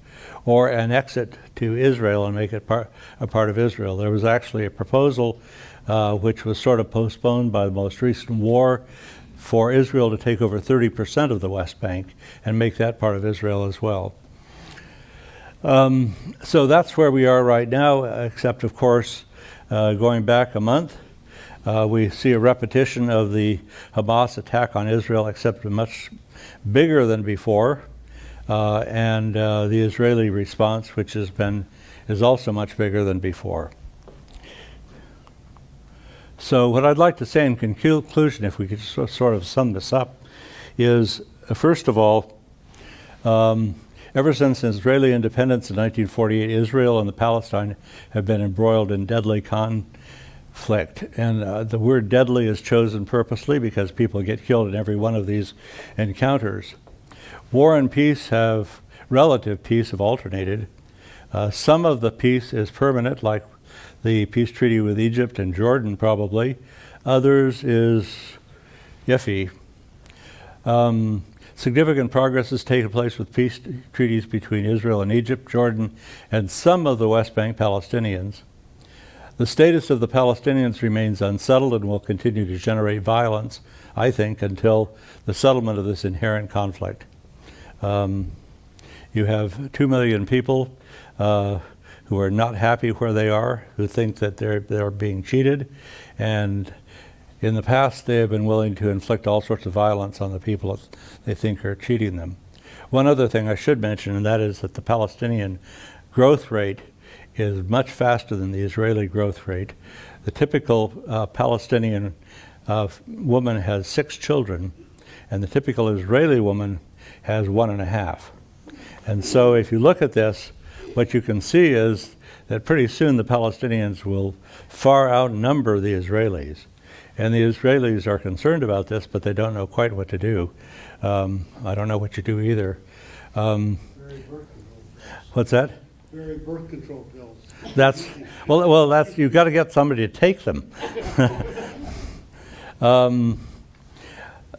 or annex it to Israel and make it a part of Israel. There was actually a proposal which was sort of postponed by the most recent war for Israel to take over 30% of the West Bank and make that part of Israel as well. So that's where we are right now, except, of course, going back a month, we see a repetition of the Hamas attack on Israel, except much bigger than before, and the Israeli response, which is also much bigger than before. So what I'd like to say in conclusion, if we could sort of sum this up, is, first of all, ever since Israeli independence in 1948, Israel and Palestine have been embroiled in deadly conflict. And the word deadly is chosen purposely because people get killed in every one of these encounters. War and peace relative peace have alternated. Some of the peace is permanent, like the peace treaty with Egypt and Jordan probably. Others is iffy. Significant progress has taken place with peace treaties between Israel and Egypt, Jordan, and some of the West Bank Palestinians. The status of the Palestinians remains unsettled and will continue to generate violence, I think, until the settlement of this inherent conflict. You have 2 million people who are not happy where they are, who think that they're being cheated, and in the past they have been willing to inflict all sorts of violence on the people that they think are cheating them. One other thing I should mention, and that is that the Palestinian growth rate is much faster than the Israeli growth rate. The typical Palestinian woman has 6 children, and the typical Israeli woman has 1.5. And so if you look at this, what you can see is that pretty soon the Palestinians will far outnumber the Israelis. And the Israelis are concerned about this, but they don't know quite what to do. I don't know what you do either. What's that? Very birth control pills. That's you've got to get somebody to take them.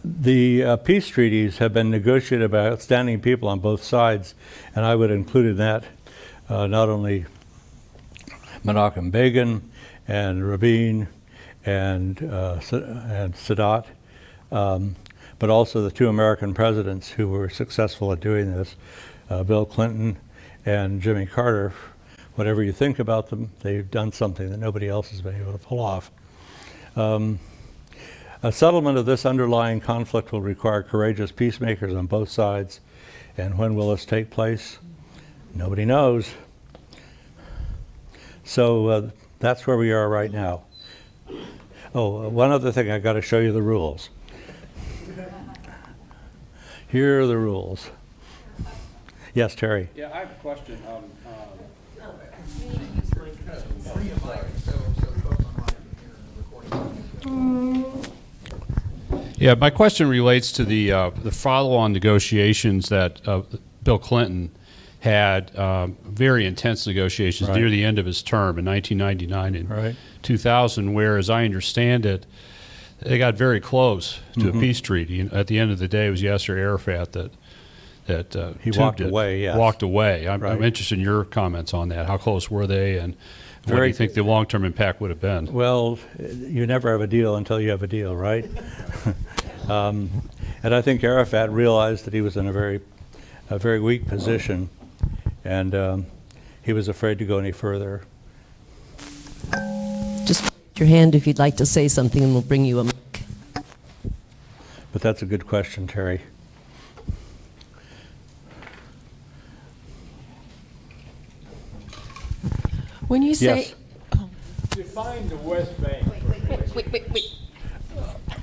The peace treaties have been negotiated by outstanding people on both sides, and I would include in that not only Menachem Begin and Rabin and Sadat, but also the 2 American presidents who were successful at doing this, Bill Clinton and Jimmy Carter. Whatever you think about them, they've done something that nobody else has been able to pull off. A settlement of this underlying conflict will require courageous peacemakers on both sides. And when will this take place? Nobody knows. So that's where we are right now. Oh, one other thing, I got to show you the rules. Here are the rules. Yes, Terry. Yeah, I have a question. Yeah, my question relates to the follow-on negotiations that Bill Clinton had, very intense negotiations near the end of his term in 1999 and 2000, where, as I understand it, they got very close to a peace treaty. And at the end of the day, it was Yasser Arafat that he walked away. Yes. Walked away. I'm interested in your comments on that. How close were they, and what do you think the long-term impact would have been? Well, you never have a deal until you have a deal, right? And I think Arafat realized that he was in a very weak position, and he was afraid to go any further. Just raise your hand if you'd like to say something, and we'll bring you a mic. But that's a good question, Terry. When you say, Yes. Define the West Bank. wait.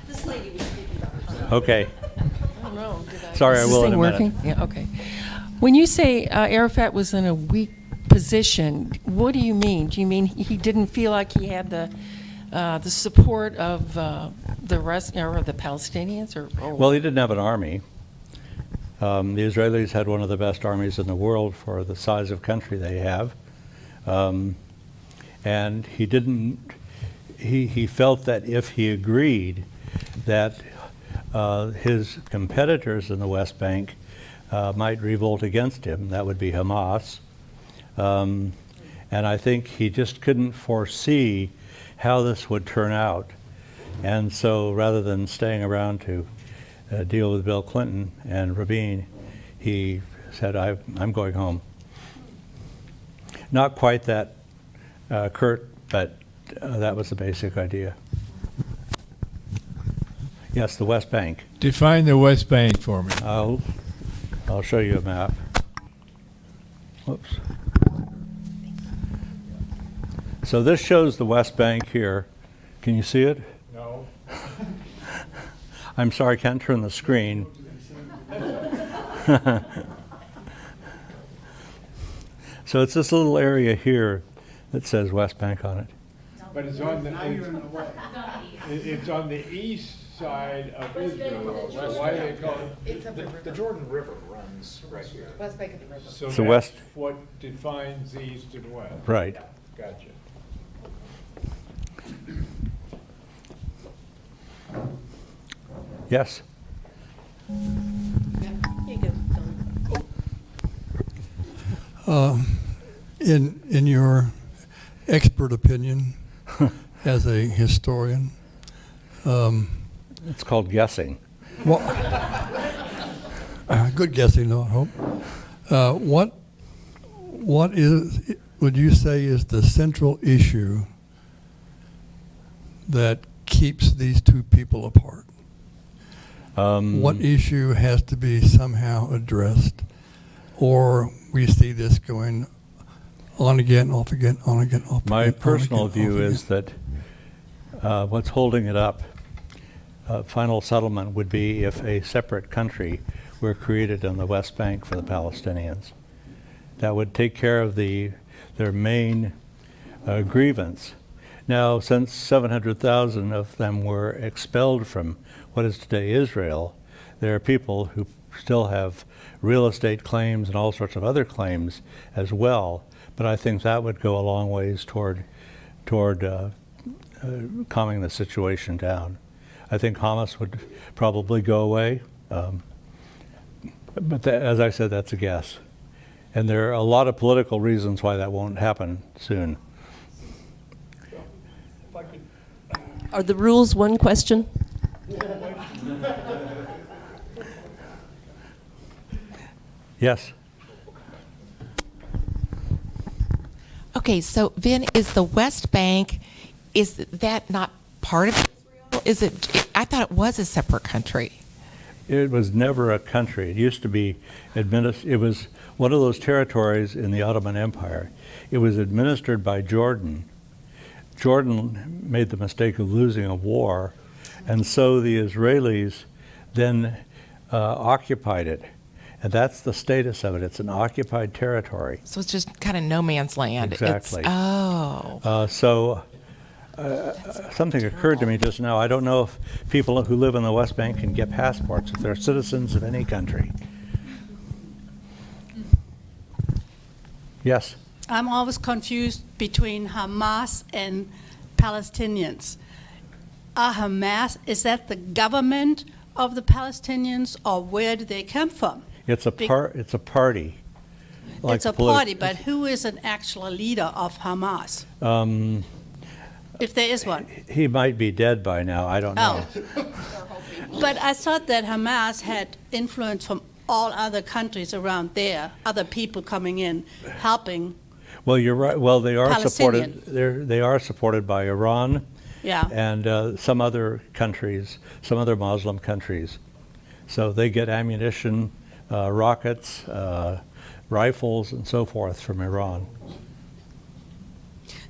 This lady was speaking about Okay. I don't know. Sorry, I Is will this in a thing minute. working? Yeah, okay. When you say Arafat was in a weak position, what do you mean? Do you mean he didn't feel like he had the support of the rest, or the Palestinians, or Well, he didn't have an army. The Israelis had one of the best armies in the world for the size of country they have. And he didn't, he felt that if he agreed that his competitors in the West Bank might revolt against him, that would be Hamas. And I think he just couldn't foresee how this would turn out. And so rather than staying around to deal with Bill Clinton and Rabin, he said, I'm going home. Not quite that curt, but that was the basic idea. Yes, the West Bank. Define the West Bank for me. I'll show you a map. Whoops. So this shows the West Bank here. Can you see it? No. I'm sorry, I can't turn the screen. So it's this little area here that says West Bank on it. But it's on the, it's on the east side of Israel. So why do they call it? The Jordan River runs right here. West Bank of the river. So It's that's the west. what defines east and west. Right. Gotcha. Yes. In your expert opinion, as a historian, It's called guessing. what, good guessing, though, I hope. What is, would you say, is the central issue that keeps these two people apart? What issue has to be somehow addressed? Or we see this going on again, off again, on again, off My again, on personal again, view off is again. that what's holding it up, final settlement would be if a separate country were created on the West Bank for the Palestinians. That would take care of their main grievance. Now, since 700,000 of them were expelled from what is today Israel, there are people who still have real estate claims and all sorts of other claims as well. But I think that would go a long ways toward calming the situation down. I think Hamas would probably go away, but as I said, that's a guess. And there are a lot of political reasons why that won't happen soon. Are the rules one question? Yes. Okay, so Vin, is the West Bank, is that not part of Israel? Is it, I thought it was a separate country. It was never a country. It used to be it was one of those territories in the Ottoman Empire. It was administered by Jordan. Jordan made the mistake of losing a war, and so the Israelis then occupied it. And that's the status of it. It's an occupied territory. So it's just kind of no man's land. Exactly. Oh. Something occurred to me just now. I don't know if people who live in the West Bank can get passports if they're citizens of any country. Yes. I'm always confused between Hamas and Palestinians. Hamas, is that the government of the Palestinians, or where do they come from? It's a It's a party. Like It's a party, but who is an actual leader of Hamas? If there is one. He might be dead by now. I don't know. But I thought that Hamas had influence from all other countries around there, other people coming in, helping. Well, you're right. Well, they are Palestinian. supported. They are supported by Iran Yeah. and some other countries, some other Muslim countries. So they get ammunition, rockets, rifles, and so forth from Iran.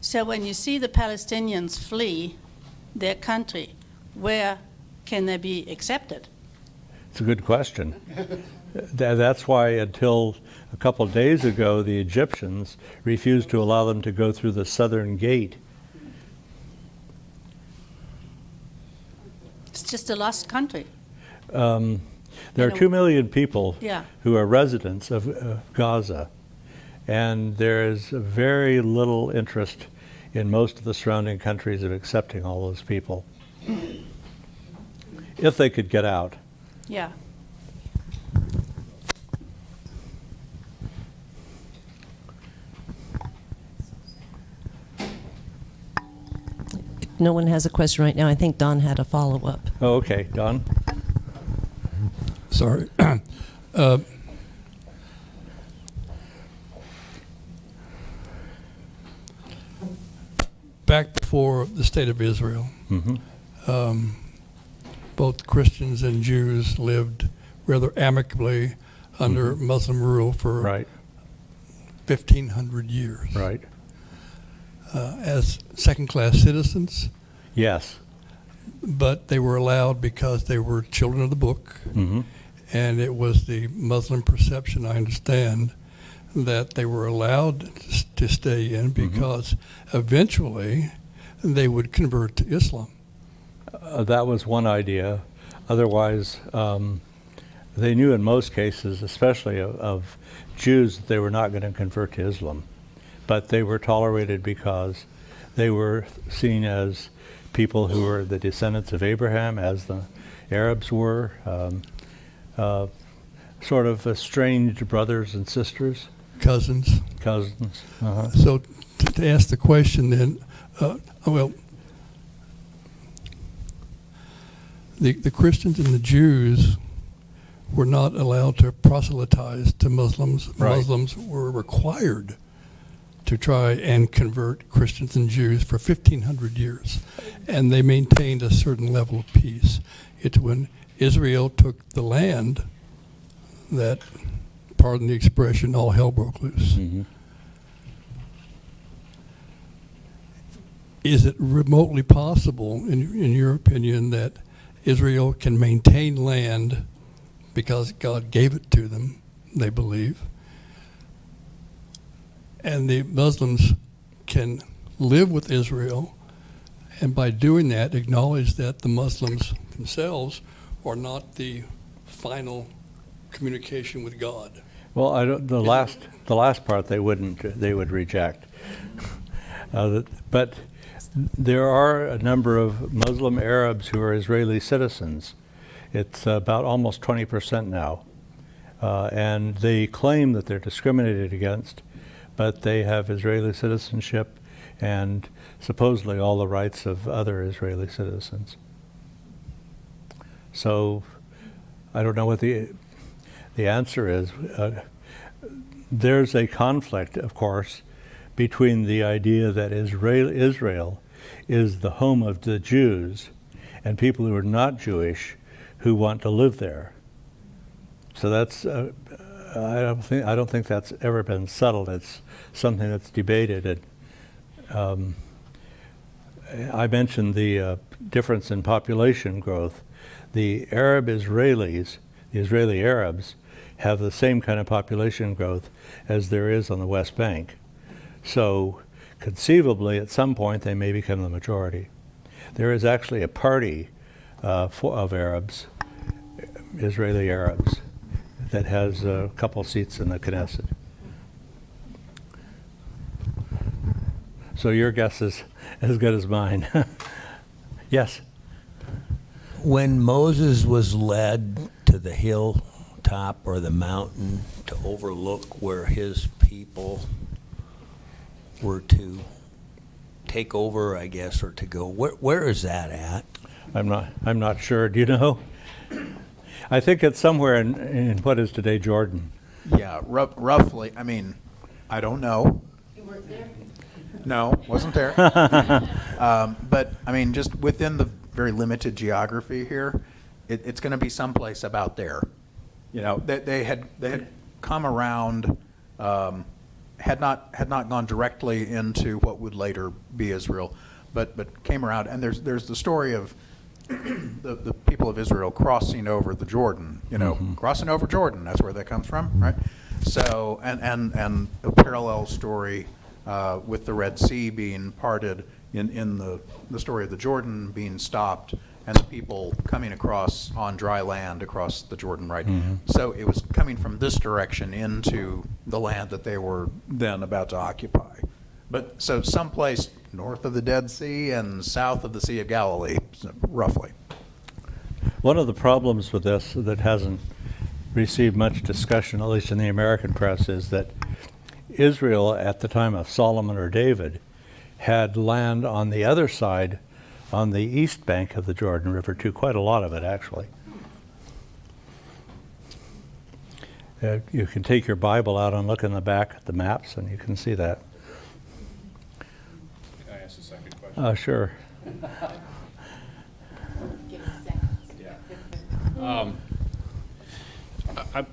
So when you see the Palestinians flee their country, where can they be accepted? It's a good question. That's why until a couple of days ago, the Egyptians refused to allow them to go through the southern gate. It's just a lost country. There are 2 million people Yeah. who are residents of Gaza, and there is very little interest in most of the surrounding countries of accepting all those people, if they could get out. Yeah. If no one has a question right now, I think Don had a follow-up. Oh, okay, Don? Sorry. Back before the state of Israel, both Christians and Jews lived rather amicably under Muslim rule for Right, 1,500 years. right. As second-class citizens, Yes. but they were allowed because they were children of the book, and it was the Muslim perception, I understand, that they were allowed to stay in because eventually they would convert to Islam. That was one idea. Otherwise, they knew in most cases, especially of Jews, that they were not going to convert to Islam. But they were tolerated because they were seen as people who were the descendants of Abraham, as the Arabs were, sort of estranged brothers and sisters. Cousins. Cousins. Uh-huh. So to ask the question then, the Christians and the Jews were not allowed to proselytize to Muslims. Right. Muslims were required to try and convert Christians and Jews for 1,500 years. And they maintained a certain level of peace. It's when Israel took the land that, pardon the expression, all hell broke loose. Mm-hmm. Is it remotely possible, in your opinion, that Israel can maintain land because God gave it to them, they believe, and the Muslims can live with Israel, and by doing that acknowledge that the Muslims themselves are not the final communication with God? Well, the last part they would reject. But there are a number of Muslim Arabs who are Israeli citizens. It's about almost 20% now. And they claim that they're discriminated against, but they have Israeli citizenship and supposedly all the rights of other Israeli citizens. So I don't know what the answer is. There's a conflict, of course, between the idea that Israel is the home of the Jews and people who are not Jewish who want to live there. So that's I don't think that's ever been settled. It's something that's debated. And I mentioned the difference in population growth. The Arab Israelis, the Israeli Arabs, have the same kind of population growth as there is on the West Bank. So conceivably, at some point, they may become the majority. There is actually a party of Arabs, Israeli Arabs, that has a couple seats in the Knesset. So your guess is as good as mine. Yes? When Moses was led to the hilltop or the mountain to overlook where his people were to take over, I guess, or to go, where is that at? I'm not sure. Do you know? I think it's somewhere in what is today Jordan. Yeah, roughly. I mean, I don't know. You weren't there? No, wasn't there. But I mean, just within the very limited geography here, it's going to be someplace about there. You know, they had come around, had not gone directly into what would later be Israel, but came around. And there's the story of the people of Israel crossing over the Jordan. You know, crossing over Jordan. That's where that comes from, right? So and a parallel story with the Red Sea being parted, in the story of the Jordan being stopped and the people coming across on dry land across the Jordan, right? So it was coming from this direction into the land that they were then about to occupy. But so someplace north of the Dead Sea and south of the Sea of Galilee, roughly. One of the problems with this that hasn't received much discussion, at least in the American press, is that Israel at the time of Solomon or David had land on the other side, on the east bank of the Jordan River too, quite a lot of it actually. You can take your Bible out and look in the back at the maps and you can see that. Can I ask a second question? Sure.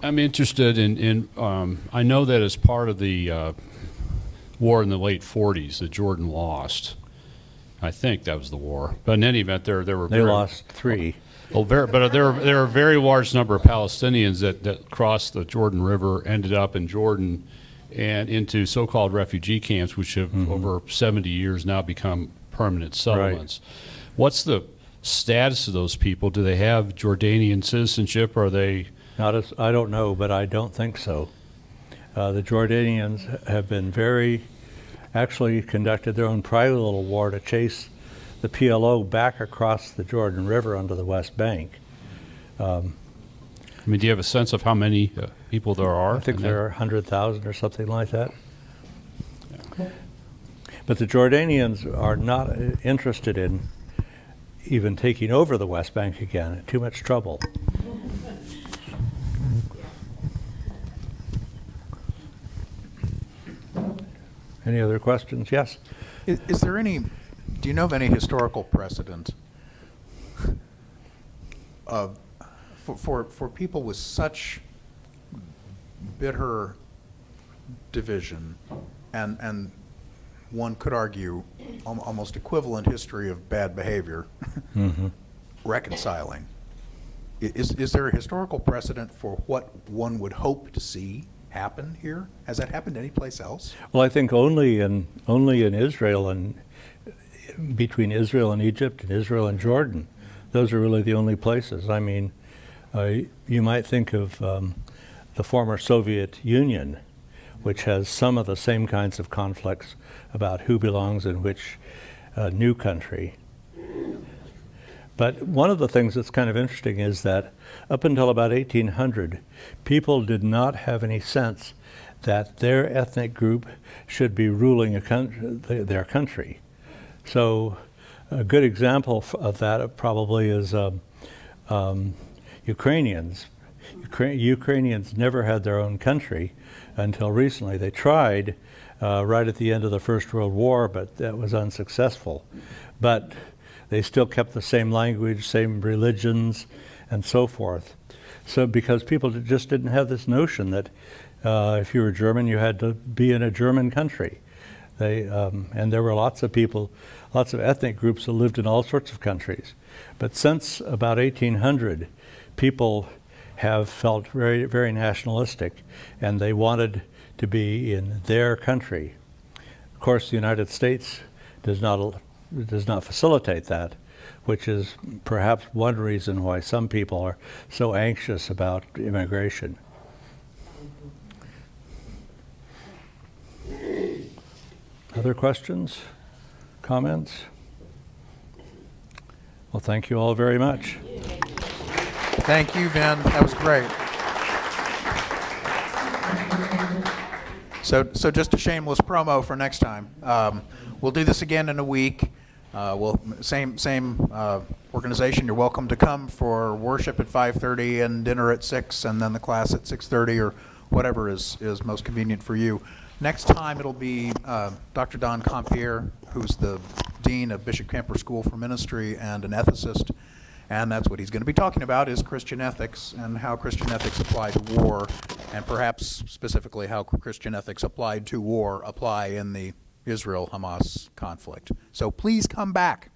I'm interested in I know that as part of the war in the late 40s that Jordan lost. I think that was the war. But in any event, there were They lost 3. But there are a very large number of Palestinians that crossed the Jordan River, ended up in Jordan, and into so-called refugee camps, which have over 70 years now become permanent settlements. What's the status of those people? Do they have Jordanian citizenship? Or are they? Not as, I don't know, but I don't think so. The Jordanians have been actually conducted their own private little war to chase the PLO back across the Jordan River onto the West Bank. I mean, do you have a sense of how many people there are? I think there are 100,000 or something like that. But the Jordanians are not interested in even taking over the West Bank again. Too much trouble. Any other questions? Yes? Is there any, do you know of any historical precedent of, for people with such bitter division and one could argue almost equivalent history of bad behavior, reconciling? Is there a historical precedent for what one would hope to see happen here? Has that happened anyplace else? Well, I think only in Israel, and between Israel and Egypt and Israel and Jordan. Those are really the only places. I mean, you might think of the former Soviet Union, which has some of the same kinds of conflicts about who belongs in which new country. But one of the things that's kind of interesting is that up until about 1800, people did not have any sense that their ethnic group should be ruling their country. So a good example of that probably is Ukrainians. Ukrainians never had their own country until recently. They tried right at the end of the First World War, but that was unsuccessful. But they still kept the same language, same religions, and so forth. So because people just didn't have this notion that if you were German, you had to be in a German country. And there were lots of people, lots of ethnic groups that lived in all sorts of countries. But since about 1800, people have felt very, very nationalistic, and they wanted to be in their country. Of course, the United States does not facilitate that, which is perhaps one reason why some people are so anxious about immigration. Other questions? Comments? Well, thank you all very much. Thank you, Vin. That was great. So just a shameless promo for next time. We'll do this again in a week. Same organization. You're welcome to come for worship at 5:30 and dinner at 6, and then the class at 6:30 or whatever is most convenient for you. Next time it'll be Dr. Don Compier, who's the dean of Bishop Kemper School for Ministry and an ethicist, and that's what he's going to be talking about is Christian ethics and how Christian ethics apply to war, and perhaps specifically how Christian ethics applied to war apply in the Israel-Hamas conflict. So please come back.